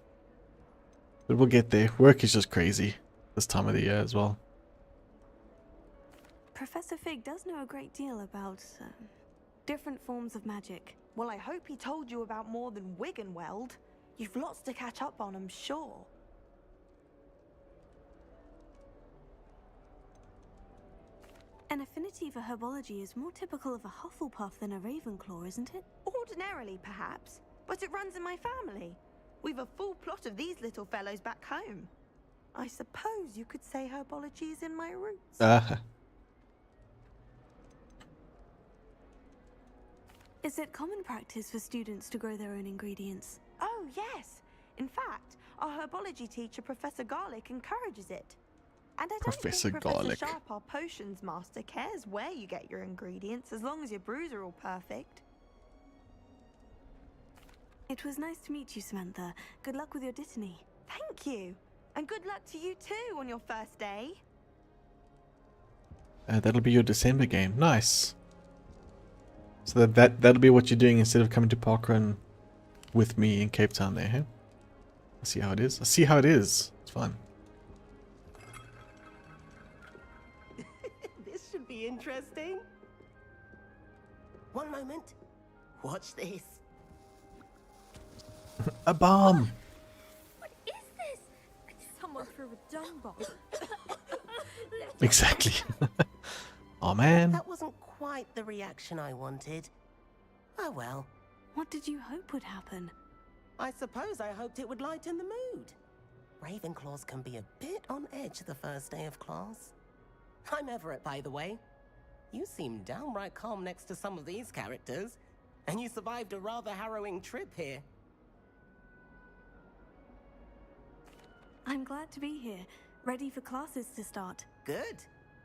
Speaker 1: But we'll get there. Work is just crazy this time of the year as well.
Speaker 2: Professor Fig does know a great deal about different forms of magic.
Speaker 11: Well, I hope he told you about more than Wiggenweld. You've lots to catch up on, I'm sure.
Speaker 2: An affinity for herbology is more typical of a Hufflepuff than a Ravenclaw, isn't it?
Speaker 11: Ordinarily, perhaps, but it runs in my family. We've a full plot of these little fellows back home. I suppose you could say herbology is in my roots.
Speaker 2: Is it common practice for students to grow their own ingredients?
Speaker 11: Oh, yes. In fact, our herbology teacher, Professor Garlick, encourages it. And I don't
Speaker 1: Professor
Speaker 11: think Professor
Speaker 1: Garlick.
Speaker 11: Sharp, our potions master, cares where you get your ingredients, as long as your brews are all perfect.
Speaker 2: It was nice to meet you, Samantha. Good luck with your dittany.
Speaker 11: Thank you. And good luck to you too on your first day.
Speaker 1: That'll be your December game. Nice. So that'll be what you're doing instead of coming to parkrun with me in Cape Town there, huh? I see how it is. I see how it is. It's fun.
Speaker 14: This should be interesting. One moment. Watch this.
Speaker 1: A bomb!
Speaker 13: What is this? Someone threw a dung bomb.
Speaker 1: Exactly. Oh man.
Speaker 14: That wasn't quite the reaction I wanted. Oh well.
Speaker 2: What did you hope would happen?
Speaker 14: I suppose I hoped it would lighten the mood. Ravenclaws can be a bit on edge the first day of class. I'm Everett, by the way. You seem downright calm next to some of these characters, and you survived a rather harrowing trip here.
Speaker 2: I'm glad to be here, ready for classes to start.
Speaker 14: Good.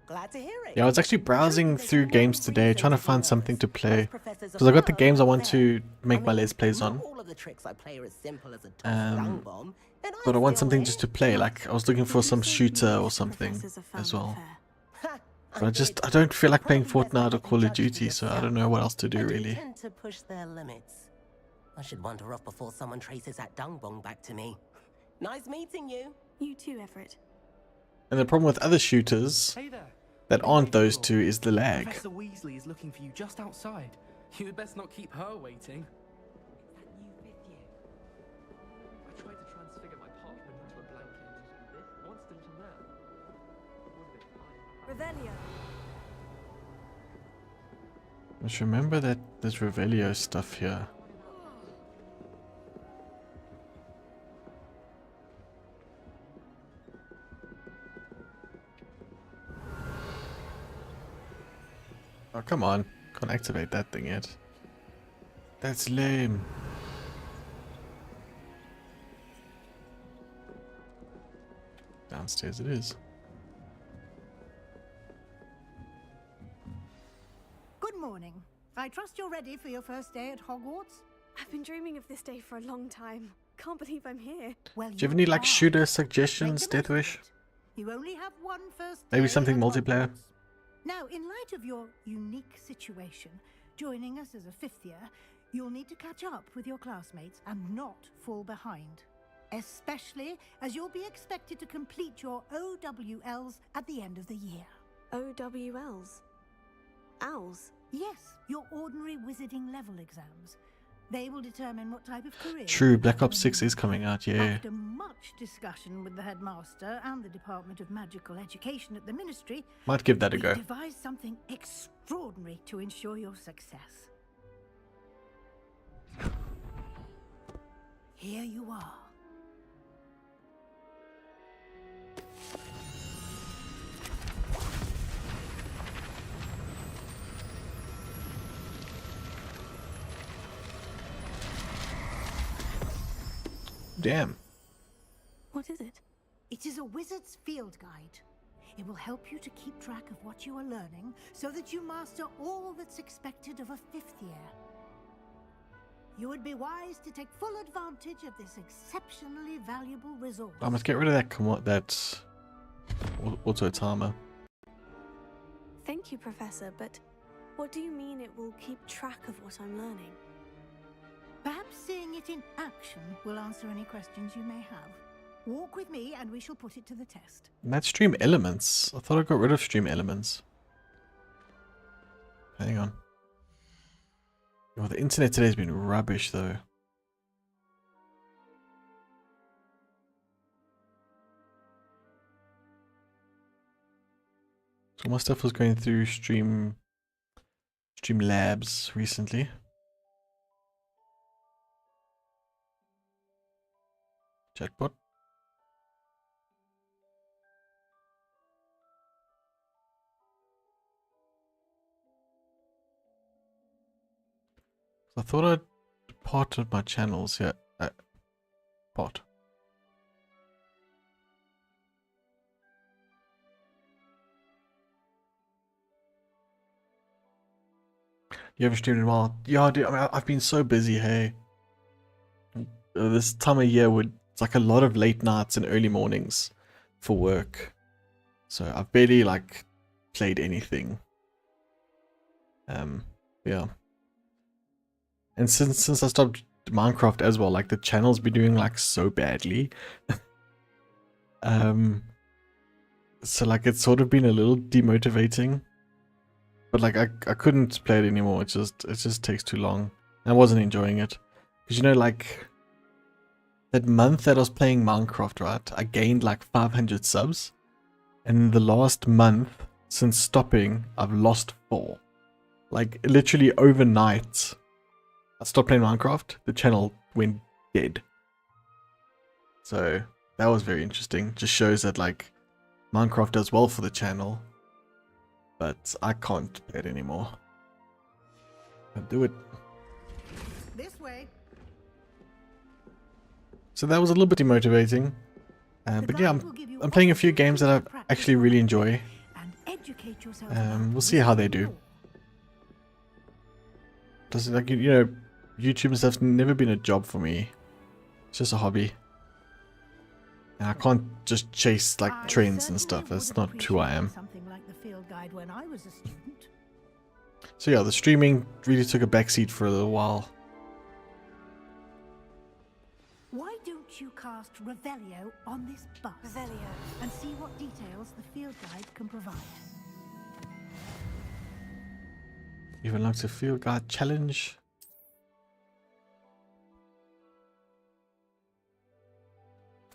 Speaker 14: Glad to hear it.
Speaker 1: Yeah, I was actually browsing through games today, trying to find something to play. Because I got the games I want to make my Let's Plays on.
Speaker 14: All of the tricks I play are as simple as a tossed dung bomb, and
Speaker 1: But I want
Speaker 14: still
Speaker 1: something
Speaker 14: win.
Speaker 1: just to play, like I was looking for some shooter or something as well. But I don't feel like playing Fortnite or Call of Duty, so I don't know what else to do really.
Speaker 14: Tend to push their limits. I should wander off before someone traces that dung bomb back to me. Nice meeting you.
Speaker 2: You too, Everett.
Speaker 1: And the problem with other shooters
Speaker 15: Hey there.
Speaker 1: that aren't those two is the lag.
Speaker 15: Professor Weasley is looking for you just outside. You'd best not keep her waiting. I tried to transfigure my parchment into a blanket. What's still to learn?
Speaker 2: Revelio.
Speaker 1: Just remember that there's Revelio stuff here. Oh, come on. Can't activate that thing yet. That's lame. Downstairs it is.
Speaker 10: Good morning. I trust you're ready for your first day at Hogwarts?
Speaker 2: I've been dreaming of this day for a long time. Can't believe I'm here.
Speaker 10: Well,
Speaker 1: Do you have any like shooter suggestions, Deathwish?
Speaker 10: You only have one first
Speaker 1: Maybe
Speaker 10: day
Speaker 1: something
Speaker 10: at
Speaker 1: multiplayer?
Speaker 10: Hogwarts. Now, in light of your unique situation, joining us as a 5th year, you'll need to catch up with your classmates and not fall behind. Especially as you'll be expected to complete your OWLs at the end of the year.
Speaker 2: OWLs? Owls?
Speaker 10: Yes, your ordinary wizarding level exams. They will determine what type of career.
Speaker 1: True, Black Ops 6 is coming out, yeah.
Speaker 10: After much discussion with the headmaster and the Department of Magical Education at the Ministry,
Speaker 1: Might give that a
Speaker 10: we
Speaker 1: go.
Speaker 10: devised something extraordinary to ensure your success. Here you are.
Speaker 1: Damn.
Speaker 2: What is it?
Speaker 10: It is a wizard's field guide. It will help you to keep track of what you are learning so that you master all that's expected of a 5th year. You would be wise to take full advantage of this exceptionally valuable resource.
Speaker 1: I must get rid of that auto timer.
Speaker 2: Thank you, Professor, but what do you mean it will keep track of what I'm learning?
Speaker 10: Perhaps seeing it in action will answer any questions you may have. Walk with me and we shall put it to the test.
Speaker 1: And that's stream elements. I thought I got rid of stream elements. Hang on. Oh, the internet today has been rubbish though. So my stuff was going through Streamlabs recently. Chatbot. I thought I'd parted my channels. Yeah, part. You haven't streamed in a while. Yeah, dude, I mean, I've been so busy, hey. This time of year it's like a lot of late nights and early mornings for work. So I've barely like played anything. Yeah. And since I stopped Minecraft as well, like the channel's been doing like so badly. So like it's sort of been a little demotivating. But like I couldn't play it anymore. It just takes too long. And I wasn't enjoying it. Because you know, like that month that I was playing Minecraft, right? I gained like 500 subs. And in the last month since stopping, I've lost 4. Like literally overnight, I stopped playing Minecraft, the channel went dead. So that was very interesting. Just shows that like Minecraft does well for the channel, but I can't play it anymore. Can't do it.
Speaker 10: This way.
Speaker 1: So that was a little bit demotivating. But yeah, I'm playing a few games that I actually really enjoy. We'll see how they do. Does it, like, you know, YouTube and stuff's never been a job for me. It's just a hobby. And I can't just chase like trends and stuff. That's not who I am.
Speaker 10: Like the field guide when I was a student.
Speaker 1: So yeah, the streaming really took a backseat for a little while.
Speaker 10: Why don't you cast Revelio on this bus? Revelio. And see what details the field guide can provide.
Speaker 1: Even like the field guide challenge.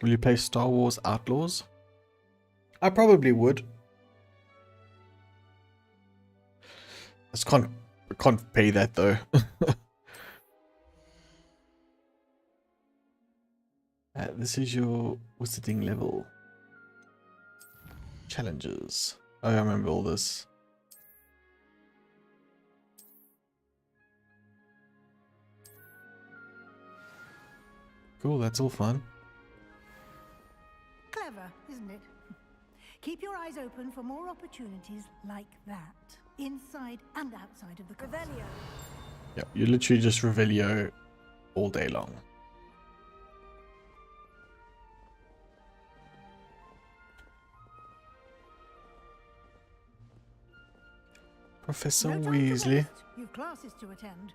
Speaker 1: Will you play Star Wars Outlaws? I probably would. I just can't pay that though. This is your wizarding level. Challenges. Oh, I remember all this. Cool, that's all fun.
Speaker 10: Clever, isn't it? eyes open for more opportunities like that, inside and outside of the castle.
Speaker 1: Yeah, you literally just Revelio all day long. Professor
Speaker 10: No time to
Speaker 1: Weasley.
Speaker 10: waste. You've classes to attend.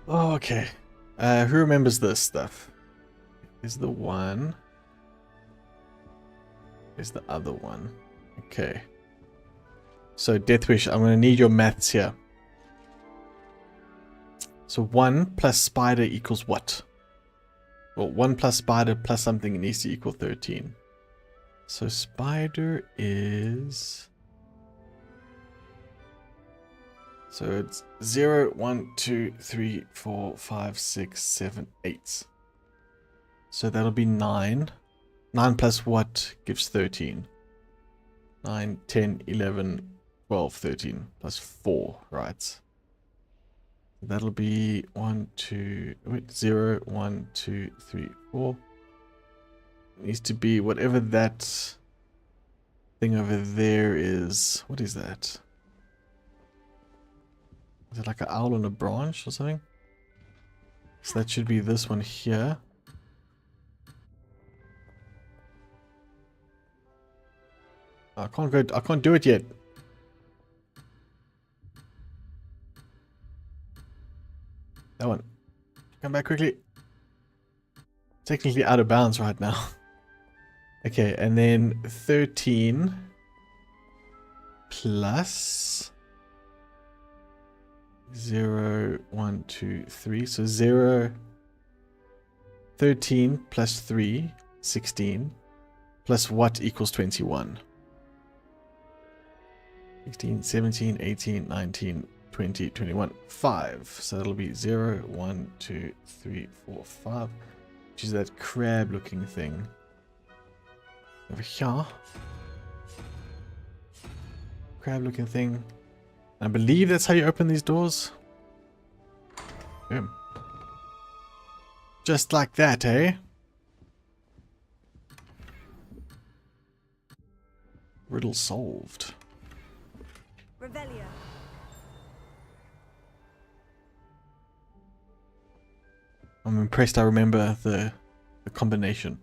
Speaker 1: Oh, okay. Who remembers this stuff? Is the one. Is the other one. Okay. So, Deathwish, I'm going to need your maths here. So, 1 plus spider equals what? Well, 1 plus spider plus something needs to equal 13. So, spider is... So it's 0, 1, 2, 3, 4, 5, 6, 7, 8. So that'll be 9. 9 plus what gives 13? 9, 10, 11, 12, 13 plus 4, right? That'll be 1, 2, wait, 0, 1, 2, 3, 4. It needs to be whatever that thing over there is. What is that? Is it like an owl on a branch or something? So that should be this one here. I can't do it yet. That one. Come back quickly. Technically out of bounds right now. Okay, and then 13 plus 0, 1, 2, 3. So 0, 13 plus 3, 16. Plus what equals 21? 16, 17, 18, 19, 20, 21, 5. So that'll be 0, 1, 2, 3, 4, 5. Which is that crab looking thing. Over here. Crab looking thing. I believe that's how you open these doors. Boom. Just like that, eh? Riddle solved.
Speaker 2: Revelio.
Speaker 1: I'm impressed I remember the combination.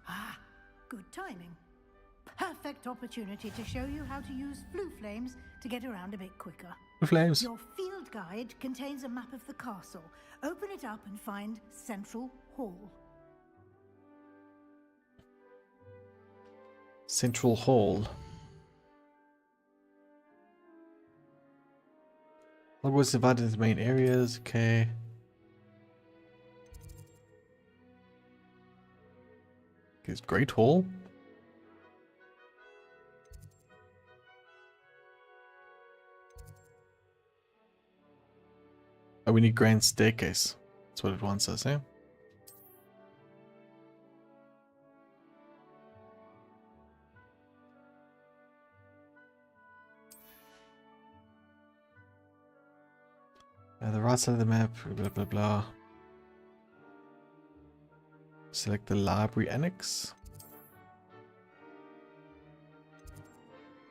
Speaker 10: Ah, good timing. Perfect opportunity to show you how to use flue flames to get around a bit quicker.
Speaker 1: Flue flames.
Speaker 10: Your field guide contains a map of the castle. Open it up and find Central Hall.
Speaker 1: Central Hall. What was divided into main areas? Okay. It's Great Hall. Oh, we need Grand Staircase. That's what it wants us, eh? The right side of the map, blah blah blah. Select the library annex.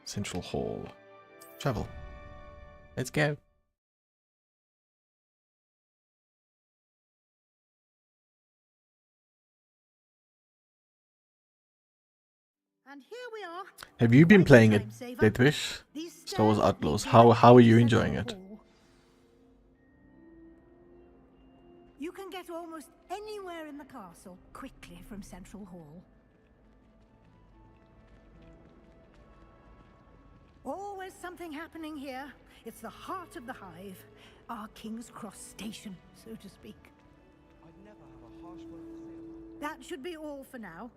Speaker 1: Central Hall. Travel. Let's go.
Speaker 10: And here we are.
Speaker 1: Have you been
Speaker 10: Quite a
Speaker 1: playing it,
Speaker 10: time saver.
Speaker 1: Deathwish?
Speaker 10: These
Speaker 1: Star Wars
Speaker 10: stairs
Speaker 1: Outlaws.
Speaker 10: lead
Speaker 1: How
Speaker 10: directly
Speaker 1: are
Speaker 10: to
Speaker 1: you
Speaker 10: Central
Speaker 1: enjoying it?
Speaker 10: Hall. You can get almost anywhere in the castle quickly from Central Hall. Always something happening here. It's the heart of the hive. Our King's Cross station, so to speak.
Speaker 15: I'd never have a harsh word to say about
Speaker 10: That should be all for now.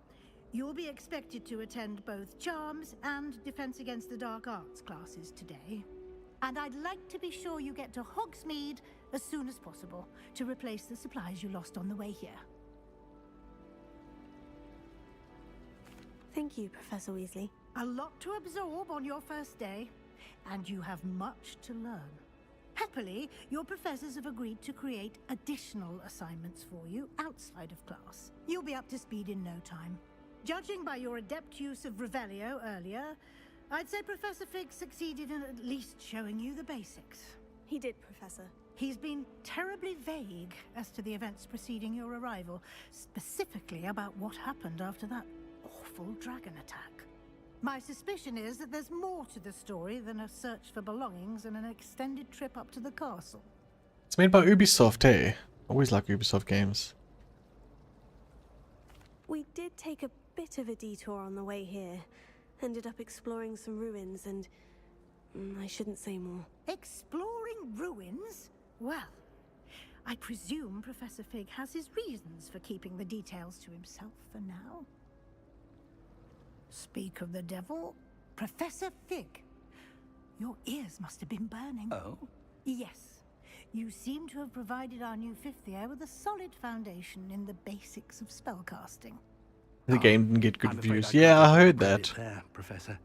Speaker 10: You'll be expected to attend both Charms and Defense Against the Dark Arts classes today. And I'd like to be sure you get to Hogsmeade as soon as possible to replace the supplies you lost on the way here.
Speaker 2: Thank you, Professor Weasley.
Speaker 10: A lot to absorb on your first day, and you have much to learn. Happily, your professors have agreed to create additional assignments for you outside of class. You'll be up to speed in no time. Judging by your adept use of Revelio earlier, I'd say Professor Fig succeeded in at least showing you the basics.
Speaker 2: He did, Professor.
Speaker 10: He's been terribly vague as to the events preceding your arrival, specifically about what happened after that awful dragon attack. My suspicion is that there's more to the story than a search for belongings and an extended trip up to the castle.
Speaker 1: It's made by Ubisoft, eh? Always like Ubisoft games.
Speaker 2: We did take a bit of a detour on the way here. Ended up exploring some ruins and... I shouldn't say more.
Speaker 10: Exploring ruins? Well, I presume Professor Fig has his reasons for keeping the details to himself for now. Speak of the devil, Professor Fig. Your ears must have been burning.
Speaker 3: Oh?
Speaker 10: Yes. You seem to have provided our new fifth year with a solid foundation in the basics of spellcasting.
Speaker 1: The game didn't get good
Speaker 3: I'm afraid
Speaker 1: reviews.
Speaker 3: I can't
Speaker 1: Yeah, I
Speaker 3: give you
Speaker 1: heard
Speaker 3: credit
Speaker 1: that.
Speaker 3: there, Professor.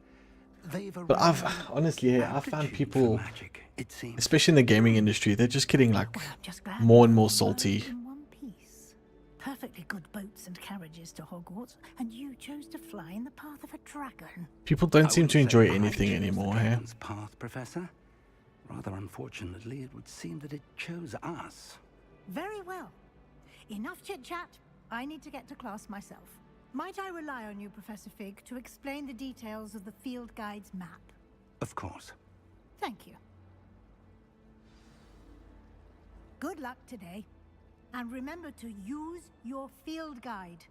Speaker 3: They've
Speaker 1: But I've
Speaker 3: a
Speaker 1: honestly,
Speaker 3: real
Speaker 1: I've found
Speaker 3: aptitude
Speaker 1: people,
Speaker 3: for magic, it seems.
Speaker 1: especially in the gaming industry, they're just getting like
Speaker 10: Well, I'm just glad
Speaker 1: more and
Speaker 10: you
Speaker 1: more
Speaker 10: all
Speaker 1: salty.
Speaker 10: worked in one piece. Perfectly good boats and carriages to Hogwarts, and you chose to fly in the path of a dragon.
Speaker 1: People
Speaker 3: I
Speaker 1: don't seem
Speaker 3: wouldn't
Speaker 1: to
Speaker 3: say
Speaker 1: enjoy
Speaker 3: I
Speaker 1: anything
Speaker 3: chose
Speaker 1: anymore,
Speaker 3: the
Speaker 1: hey?
Speaker 3: dragon's path, Professor. Rather unfortunately, it would seem that it chose us.
Speaker 10: Very well. Enough chit-chat. I need to get to class myself. Might I rely on you, Professor Fig, to explain the details of the field guide's map?
Speaker 3: Of course.
Speaker 10: Thank you. Good luck today. And remember to use your field guide.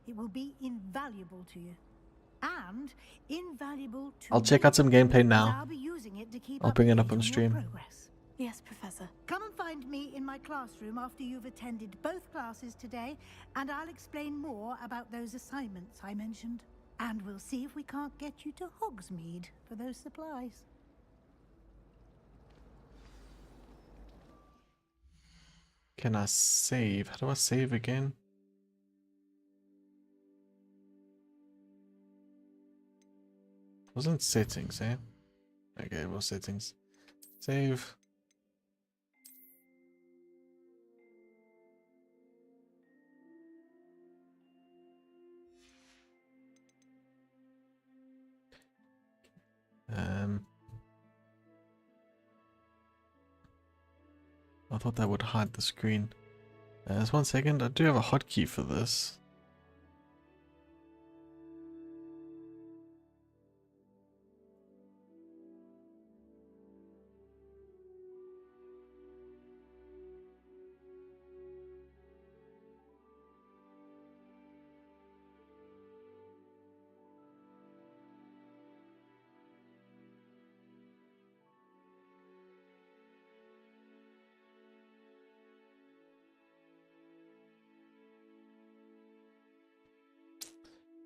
Speaker 10: It will be invaluable to you. And invaluable to
Speaker 1: I'll check out some gameplay now.
Speaker 10: I'll be using it to keep
Speaker 1: I'll bring it
Speaker 10: to
Speaker 1: up
Speaker 10: date
Speaker 1: on
Speaker 10: your
Speaker 1: stream.
Speaker 10: progress.
Speaker 2: Yes, Professor.
Speaker 10: Come and find me in my classroom after you've attended both classes today, and I'll explain more about those assignments I mentioned. And we'll see if we can't get you to Hogsmeade for those supplies.
Speaker 1: Can I save? How do I save again? Wasn't settings, eh? Okay, it was settings. Save. I thought that would hide the screen. Just 1 second, I do have a hotkey for this.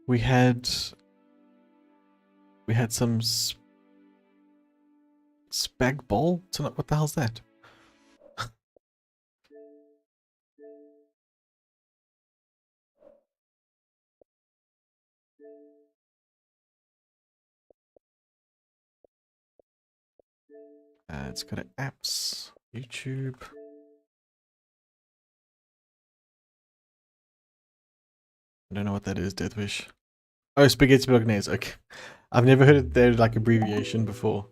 Speaker 1: We had some spag bol tonight. What the hell's that? It's got apps, YouTube. I don't know what that is, Deathwish. Oh, spaghetti bolognese. Okay, I've never heard their like abbreviation before.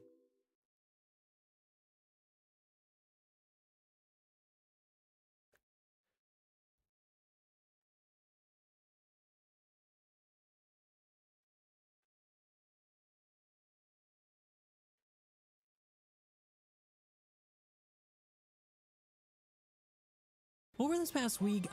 Speaker 16: Over this past week,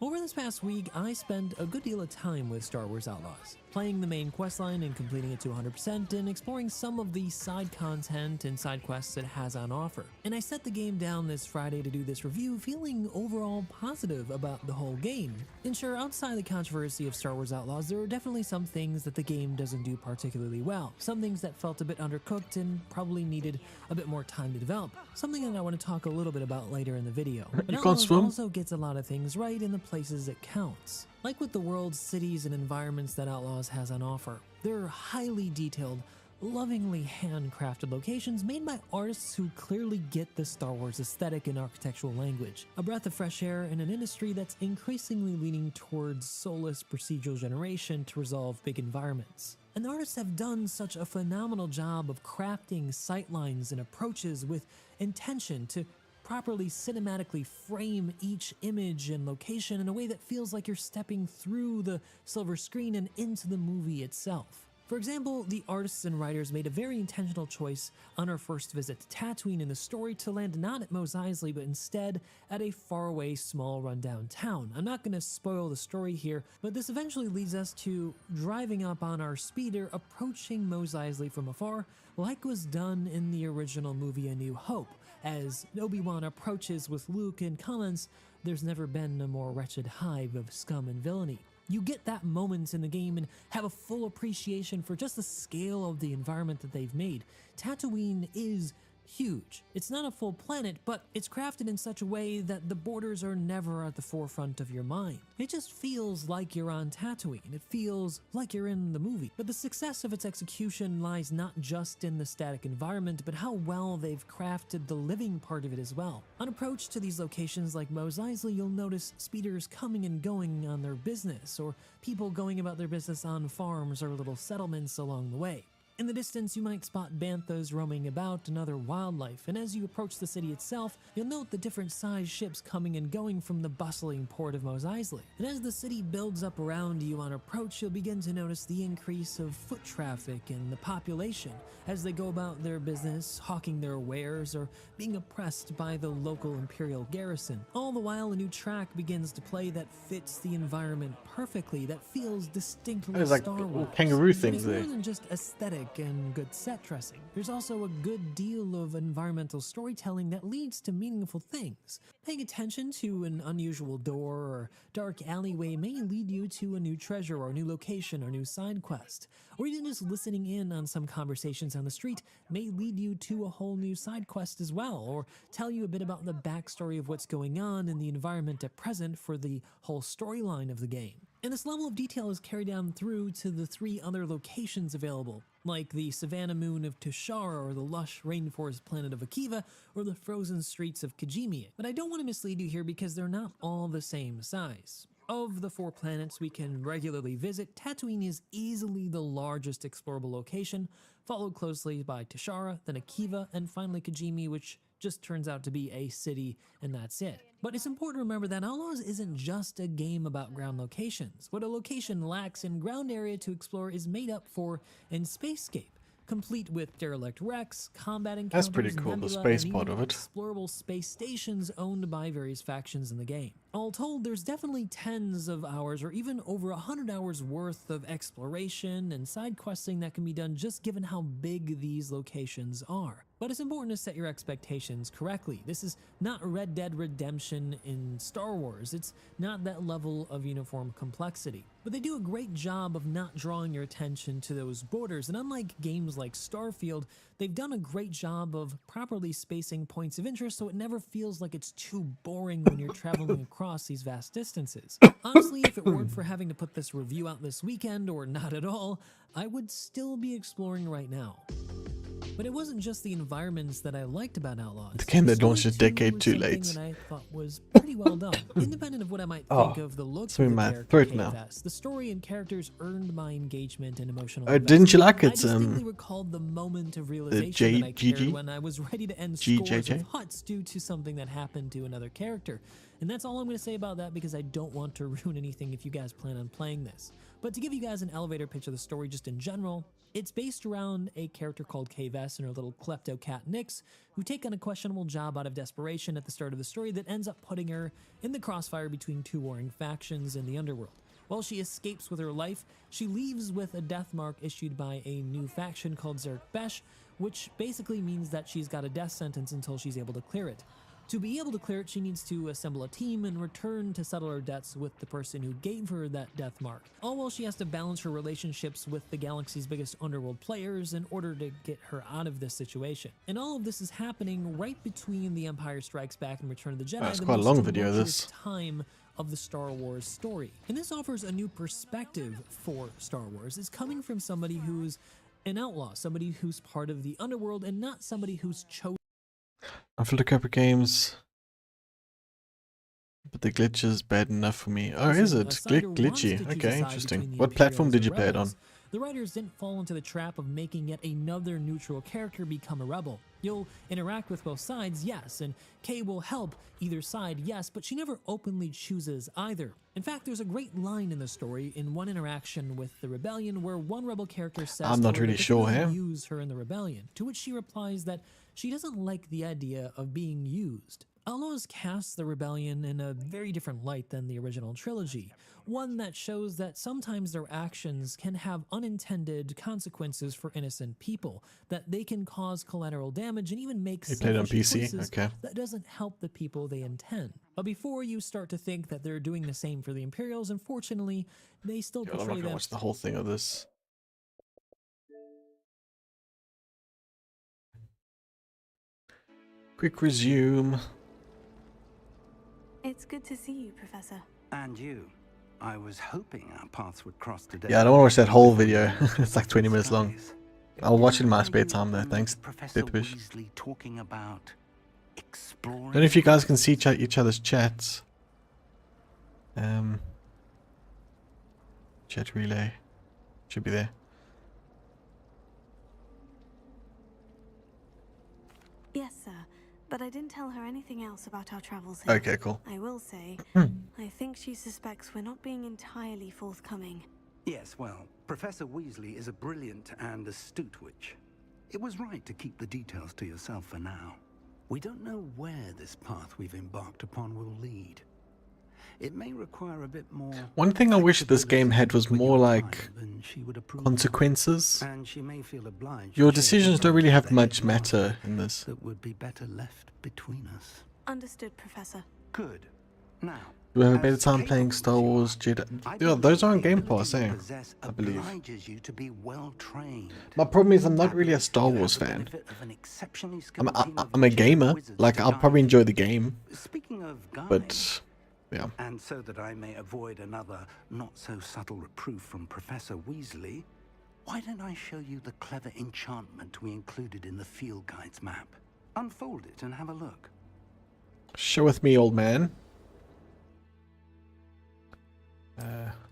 Speaker 16: Over this past week, I spent a good deal of time with Star Wars Outlaws, playing the main questline and completing it to 100% and exploring some of the side content and side quests it has on offer. And I set the game down this Friday to do this review feeling overall positive about the whole game. And sure, outside the controversy of Star Wars Outlaws, there are definitely some things that the game doesn't do particularly well. Some things that felt a bit undercooked and probably needed a bit more time to develop. Something that I want to talk a little bit about later in the video. But Outlaws also gets a lot of things right in the places it counts. Like with the world's cities and environments that Outlaws has on offer, they're highly detailed, lovingly handcrafted locations made by artists who clearly get the Star Wars aesthetic and architectural language. A breath of fresh air in an industry that's increasingly leaning towards soulless procedural generation to resolve big environments. And the artists have done such a phenomenal job of crafting sightlines and approaches with intention to properly cinematically frame each image and location in a way that feels like you're stepping through the silver screen and into the movie itself. For example, the artists and writers made a very intentional choice on our first visit to Tatooine in the story to land not at Mos Eisley, but instead at a faraway, small, rundown town. I'm not going to spoil the story here, but this eventually leads us to driving up on our speeder, approaching Mos Eisley from afar, like was done in the original movie A New Hope, as Obi-Wan approaches with Luke and comments, "There's never been a more wretched hive of scum and villainy." You get that moment in the game and have a full appreciation for just the scale of the environment that they've made. Tatooine is huge. It's not a full planet, but it's crafted in such a way that the borders are never at the forefront of your mind. It just feels like you're on Tatooine. It feels like you're in the movie. But the success of its execution lies not just in the static environment, but how well they've crafted the living part of it as well. On approach to these locations like Mos Eisley, you'll notice speeders coming and going on their business, or people going about their business on farms or little settlements along the way. In the distance, you might spot banthas roaming about and other wildlife, and as you approach the city itself, you'll note the different sized ships coming and going from the bustling port of Mos Eisley. And as the city builds up around you on approach, you'll begin to notice the increase of foot traffic and the population as they go about their business, hawking their wares, or being oppressed by the local Imperial garrison. All the while, a new track begins to play that fits the environment perfectly, that feels distinctly
Speaker 1: There's like
Speaker 16: Star Wars.
Speaker 1: kangaroo things
Speaker 16: It's
Speaker 1: there.
Speaker 16: more than just aesthetic and good set dressing. There's also a good deal of environmental storytelling that leads to meaningful things. Paying attention to an unusual door or dark alleyway may lead you to a new treasure or a new location or new side quest. Or even just listening in on some conversations on the street may lead you to a whole new side quest as well, or tell you a bit about the backstory of what's going on in the environment at present for the whole storyline of the game. And this level of detail is carried down through to the 3 other locations available, like the Savannah Moon of Tashara, or the lush rainforest planet of Akiva, or the frozen streets of Kijimi. But I don't want to mislead you here because they're not all the same size. Of the 4 planets we can regularly visit, Tatooine is easily the largest explorable location, followed closely by Tashara, then Akiva, and finally Kijimi, which just turns out to be a city, and that's it. But it's important to remember that Outlaws isn't just a game about ground locations. What a location lacks in ground area to explore is made up for in Spacescape, complete with derelict wrecks, combat encounters,
Speaker 1: That's pretty cool, the
Speaker 16: nebula,
Speaker 1: space
Speaker 16: and
Speaker 1: part
Speaker 16: even
Speaker 1: of it.
Speaker 16: explorable space stations owned by various factions in the game. All told, there's definitely tens of hours or even over 100 hours worth of exploration and side questing that can be done just given how big these locations are. But it's important to set your expectations correctly. This is not Red Dead Redemption in Star Wars. It's not that level of uniform complexity. But they do a great job of not drawing your attention to those borders, and unlike games like Starfield, they've done a great job of properly spacing points of interest so it never feels like it's too boring when you're traveling across these vast distances. Honestly, if it weren't for having to put this review out this weekend, or not at all, I would still be exploring right now. But it wasn't just the environments that I liked about Outlaws.
Speaker 1: The game that
Speaker 16: Story
Speaker 1: launched a
Speaker 16: too
Speaker 1: decade
Speaker 16: was
Speaker 1: too
Speaker 16: something
Speaker 1: late.
Speaker 16: that I thought was pretty well done. Independent of what I might think of the look
Speaker 1: it's in
Speaker 16: of the
Speaker 1: my
Speaker 16: character
Speaker 1: throat now.
Speaker 16: K-Fest, the story and characters earned my engagement and emotional
Speaker 1: Didn't you like
Speaker 16: I
Speaker 1: it?
Speaker 16: distinctly recalled the moment of realization that I cared when I was ready to end scores of Hutts due to something that happened to another character. And that's all I'm going to say about that because I don't want to ruin anything if you guys plan on playing this. But to give you guys an elevator pitch of the story just in general, it's based around a character called K-Vess and her little klepto cat Nyx, who take on a questionable job out of desperation at the start of the story that ends up putting her in the crossfire between two warring factions in the underworld. While she escapes with her life, she leaves with a death mark issued by a new faction called Zerk Besh, which basically means that she's got a death sentence until she's able to clear it. To be able to clear it, she needs to assemble a team and return to settle her debts with the person who gave her that death mark, all while she has to balance her relationships with the galaxy's biggest underworld players in order to get her out of this situation. And all of this is happening right between The Empire Strikes Back and Return of the Jedi.
Speaker 1: That's
Speaker 16: the
Speaker 1: quite a
Speaker 16: most
Speaker 1: long video,
Speaker 16: tumultuous
Speaker 1: this.
Speaker 16: time of the Star Wars story. And this offers a new perspective for Star Wars. It's coming from somebody who's an outlaw, somebody who's part of the underworld, and not somebody who's chosen.
Speaker 1: Unfiltered Copper Games. But the glitch is bad enough for me. Oh, is it? Glitchy. Okay, interesting. What platform did you play it on?
Speaker 16: The writers didn't fall into the trap of making yet another neutral character become a rebel. You'll interact with both sides, yes, and Kay will help either side, yes, but she never openly chooses either. In fact, there's a great line in the story in one interaction with the rebellion where one rebel character says
Speaker 1: I'm not
Speaker 16: to her
Speaker 1: really
Speaker 16: that
Speaker 1: sure,
Speaker 16: they
Speaker 1: eh?
Speaker 16: use her in the rebellion, to which she replies that she doesn't like the idea of being used. Outlaws cast the rebellion in a very different light than the original trilogy, one that shows that sometimes their actions can have unintended consequences for innocent people, that they can cause collateral damage and even make
Speaker 1: You played on
Speaker 16: selfish
Speaker 1: PC?
Speaker 16: choices
Speaker 1: Okay.
Speaker 16: that doesn't help the people they intend. But before you start to think that they're doing the same for the Imperials, unfortunately, they still
Speaker 1: God, I'm not
Speaker 16: portray
Speaker 1: gonna
Speaker 16: them.
Speaker 1: watch the whole thing of this. Quick resume.
Speaker 2: It's good to see you, Professor.
Speaker 3: And you. I was hoping our paths would cross today.
Speaker 1: Yeah, I don't want to watch that whole video. It's like 20 minutes long. I'll watch it in my spare time though. Thanks, Deathwish.
Speaker 3: Weasley talking about exploring.
Speaker 1: Don't know if you guys can see each other's chats. Chat relay should be there.
Speaker 2: Yes, sir. But I didn't tell her anything else about our travels here.
Speaker 1: Okay, cool.
Speaker 2: I will say, I think she suspects we're not being entirely forthcoming.
Speaker 3: Yes, well, Professor Weasley is a brilliant and astute witch. It was right to keep the details to yourself for now. We don't know where this path we've embarked upon will lead. It may require a bit more.
Speaker 1: One thing I wish this game had was more like consequences.
Speaker 3: And she may feel obliged.
Speaker 1: Your decisions don't really have much matter in this.
Speaker 3: That would be better left between us.
Speaker 2: Understood, Professor.
Speaker 3: Good. Now,
Speaker 1: Do we have a better time playing Star Wars Jedi? Yeah, those are on Game Pass, eh? I believe.
Speaker 3: Obliges you to be well trained.
Speaker 1: My problem is I'm not really a Star Wars fan. I'm a gamer. Like, I'll probably enjoy the game.
Speaker 3: Speaking of
Speaker 1: but, yeah.
Speaker 3: And so that I may avoid another not-so-subtle reproof from Professor Weasley, why don't I show you the clever enchantment we included in the field guide's map? Unfold it and have a look.
Speaker 1: Show with me, old man.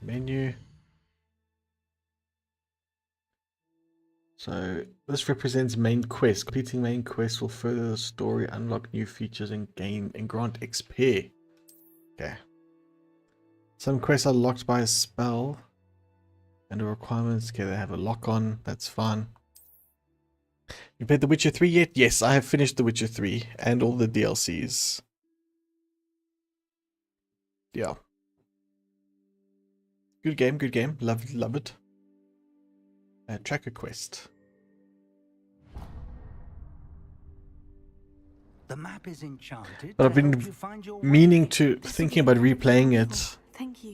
Speaker 1: Menu. So, this represents main quest. Completing main quest will further the story, unlock new features, and grant XP. Okay. Some quests are locked by a spell. And the requirements, okay, they have a lock on, that's fine. You played The Witcher 3 yet? Yes, I have finished The Witcher 3 and all the DLCs. Yeah. Good game, good game. Love it. Tracker quest.
Speaker 3: The map is enchanted.
Speaker 1: But I've been thinking about replaying it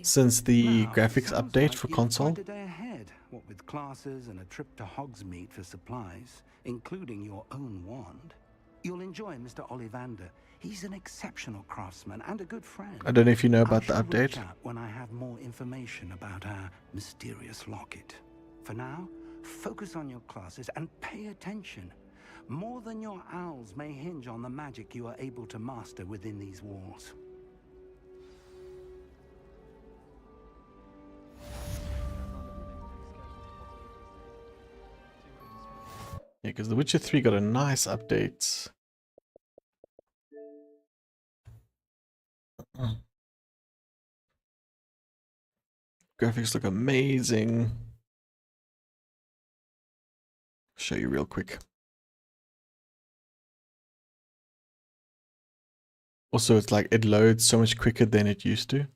Speaker 1: since the graphics update for console.
Speaker 3: Quite a day ahead, what with classes and a trip to Hogsmeade for supplies, including your own wand. You'll enjoy Mr. Ollivander. He's an exceptional craftsman and a good friend.
Speaker 1: I don't know if you know about the
Speaker 3: I shall
Speaker 1: update.
Speaker 3: reach out when I have more information about our mysterious locket. For now, focus on your classes and pay attention. More than your owls may hinge on the magic you are able to master within these walls.
Speaker 1: Yeah, because The Witcher 3 got a nice update. Graphics look amazing. Show you real quick. Also, it's like it loads so much quicker than it used to.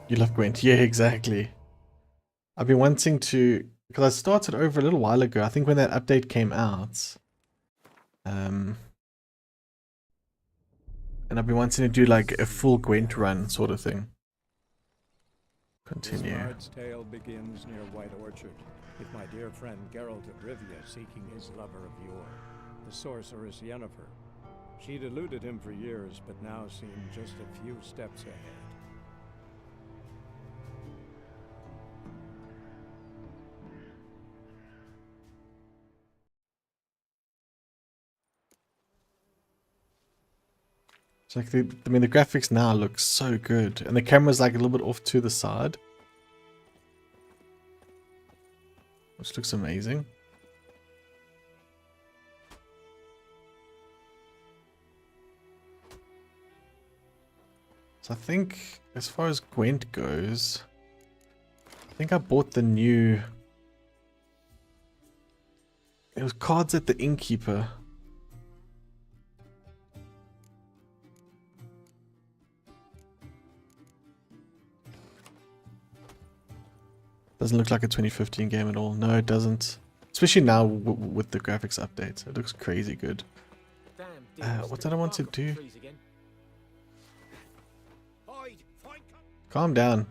Speaker 1: You love Gwent. Yeah, exactly. I've been wanting to, because I started over a little while ago. I think when that update came out. And I've been wanting to do like a full Gwent run sort of thing. Continue.
Speaker 17: This bard's tale begins near White Orchard, with my dear friend Geralt of Rivia seeking his lover of yore, the sorceress Yennefer. She'd eluded him for years, but now seemed just a few steps ahead.
Speaker 1: It's like the graphics now look so good, and the camera's like a little bit off to the side, which looks amazing. So I think as far as Gwent goes, I think I bought the new. It was cards at the Innkeeper. Doesn't look like a 2015 game at all. No, it doesn't. Especially now with the graphics updates. It looks crazy good. What did I want to do? Calm down.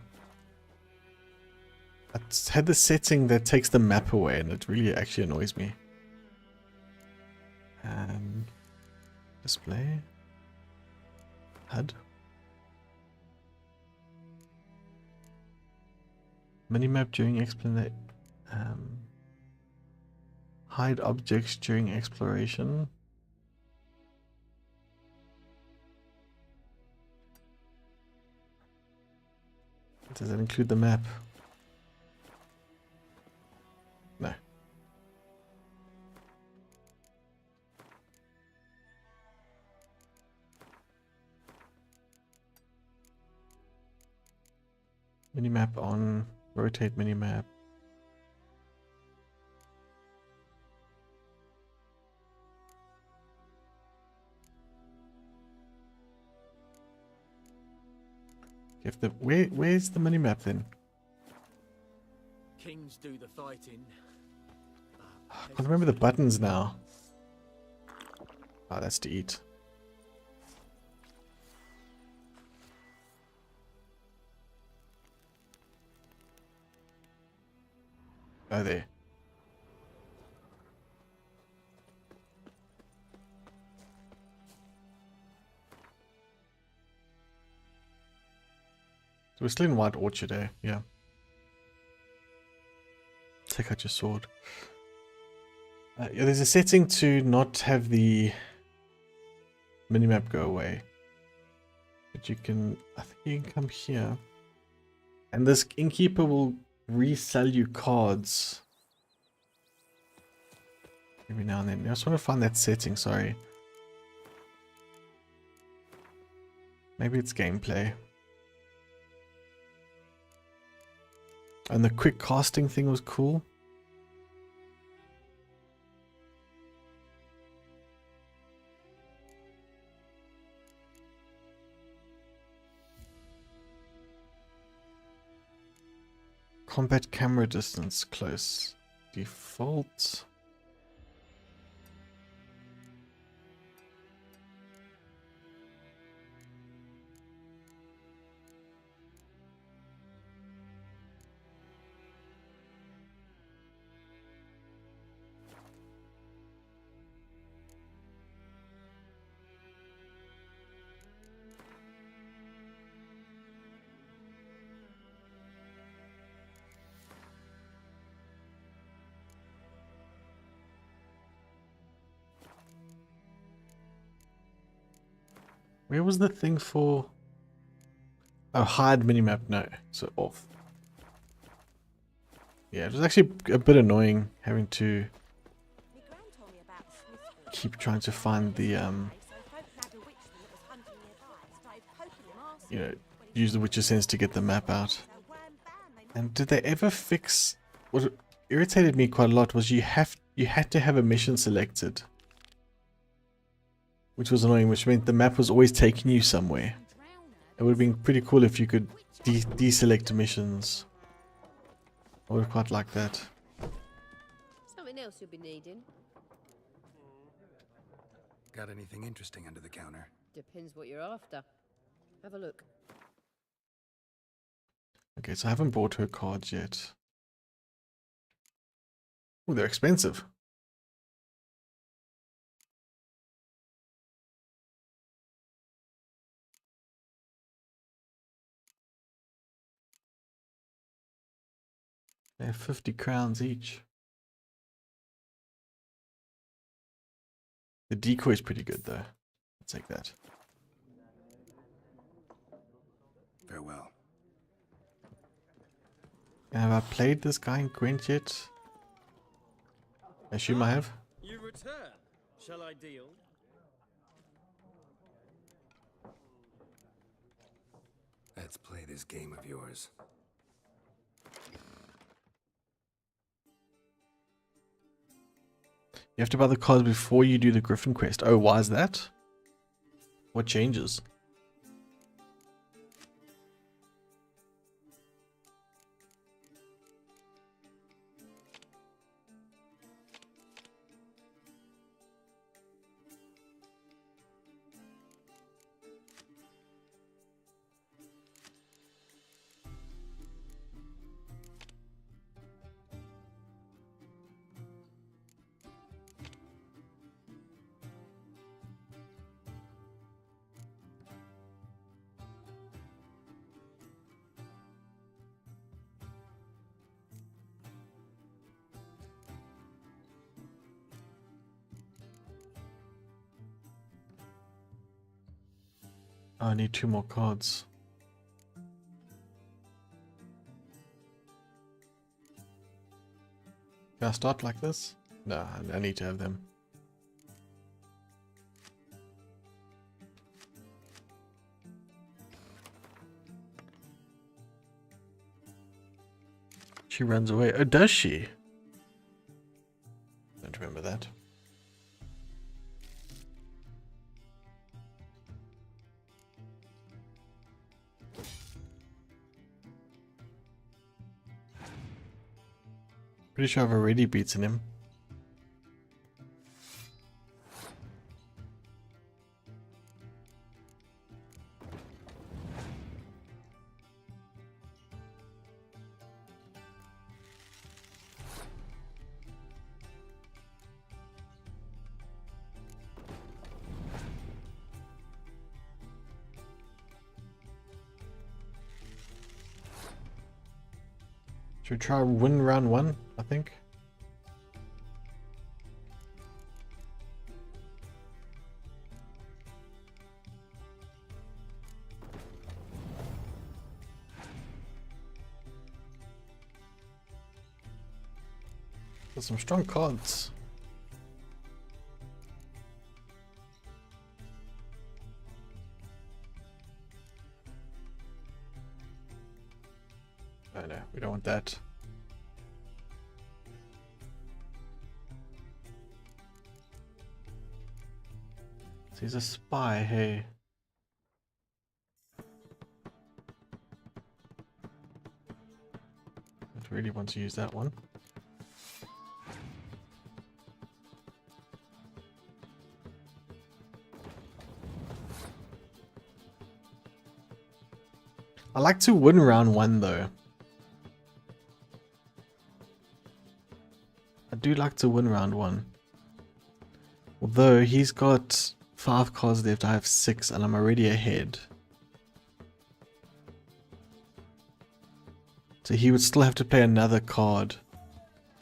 Speaker 1: I had the setting that takes the map away and it really actually annoys me. Display. HUD. Minimap during explanation. Hide objects during exploration. Does that include the map? No. Minimap on. Rotate minimap. If the where's the minimap then?
Speaker 18: Kings do the fighting.
Speaker 1: I can't remember the buttons now. Oh, that's to eat. Oh, there. So we're still in White Orchard, eh? Yeah. Take out your sword. Yeah, there's a setting to not have the minimap go away. But you can, I think you can come here. And this innkeeper will resell you cards every now and then. I just want to find that setting, sorry. Maybe it's gameplay. And the quick casting thing was cool. Combat camera distance close. Default. Where was the thing for Oh, hide minimap, no. So off. Yeah, it was actually a bit annoying having to keep trying to find the you know, use the Witcher sense to get the map out. And did they ever fix what irritated me quite a lot was you had to have a mission selected, which was annoying, which meant the map was always taking you somewhere. It would have been pretty cool if you could deselect missions. I would have quite liked that.
Speaker 18: Something else you'll be needing.
Speaker 19: Got anything interesting under the counter?
Speaker 18: Depends what you're after. Have a look.
Speaker 1: Okay, so I haven't bought her cards yet. Oh, they're expensive. They're 50 crowns each. The decoy is pretty good though. I'll take that.
Speaker 19: Farewell.
Speaker 1: Have I played this guy in Gwent yet? I assume I have.
Speaker 20: You return. Shall I deal?
Speaker 19: Let's play this game of yours.
Speaker 1: You have to buy the cards before you do the Griffin quest. Oh, why is that? What changes? Oh, I need 2 more cards. Can I start like this? No, I need to have them. She runs away. Oh, does she? Don't remember that. Pretty sure I've already beaten him. Should we try win round 1, I think? There's some strong cards. Oh no, we don't want that. So he's a spy, hey. Don't really want to use that one. I like to win round 1 though. I do like to win round 1. Although he's got 5 cards left, I have 6 and I'm already ahead. So he would still have to play another card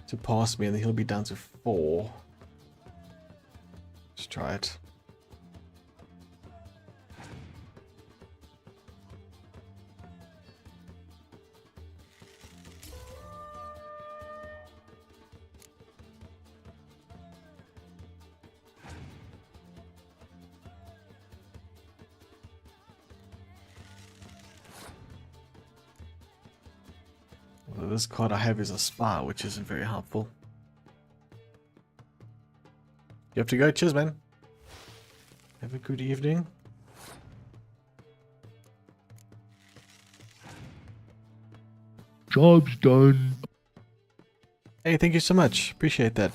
Speaker 1: to pass me and then he'll be down to 4. Let's try it. this card I have is a spy, which isn't very helpful. You have to go. Cheers, man. Have a good evening.
Speaker 21: Job's done.
Speaker 1: Hey, thank you so much. Appreciate that.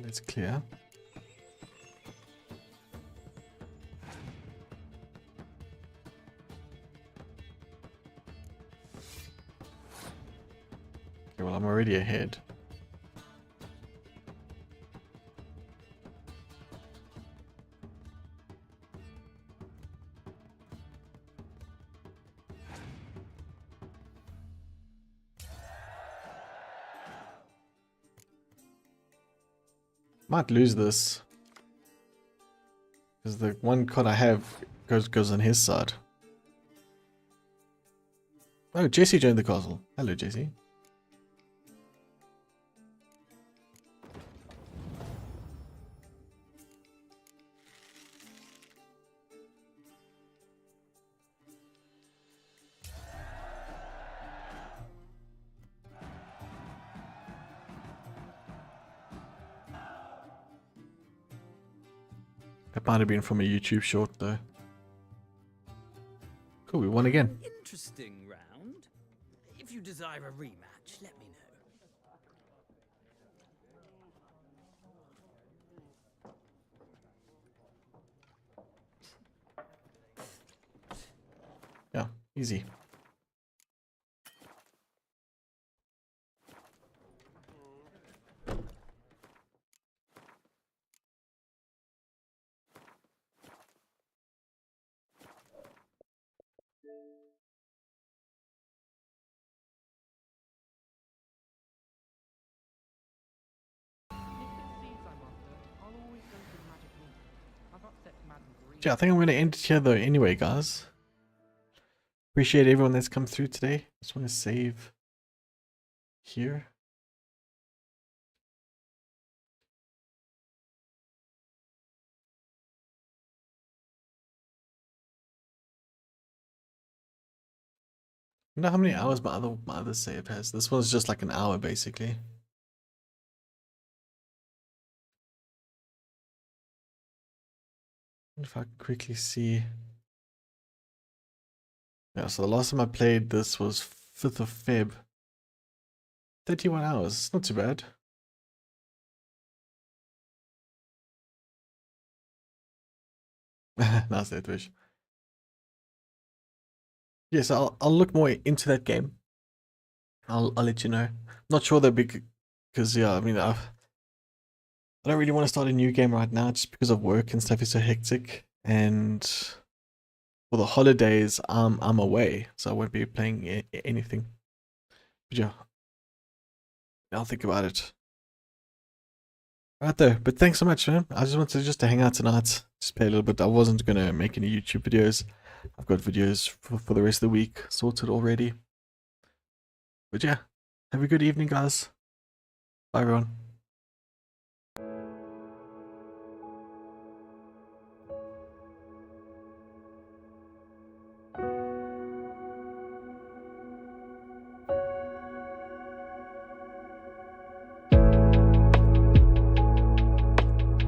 Speaker 1: Let's clear. Okay, well, I'm already ahead. Might lose this because the one card I have goes on his side. Oh, Jesse joined the castle. Hello, Jesse. That might have been from a YouTube short, though. Cool, we won again.
Speaker 22: Interesting round. If you desire a rematch, let me know.
Speaker 1: Yeah, easy. Yeah, I think I'm going to end it here though anyway, guys. Appreciate everyone that's come through today. Just want to save here. I wonder how many hours my other save has. This one's just like an hour basically. If I can quickly see. Yeah, so the last time I played this was 5th of Feb. 31 hours, not too bad. Nice that wish. Yes, I'll look more into that game. I'll let you know. Not sure though, because yeah, I mean I don't really want to start a new game right now just because of work and stuff is so hectic, and for the holidays I'm away, so I won't be playing anything. But yeah, I'll think about it. Right though, but thanks so much, man. I just wanted to hang out tonight, just play a little bit. I wasn't gonna make any YouTube videos. I've got videos for the rest of the week sorted already. But yeah, have a good evening, guys. Bye, everyone.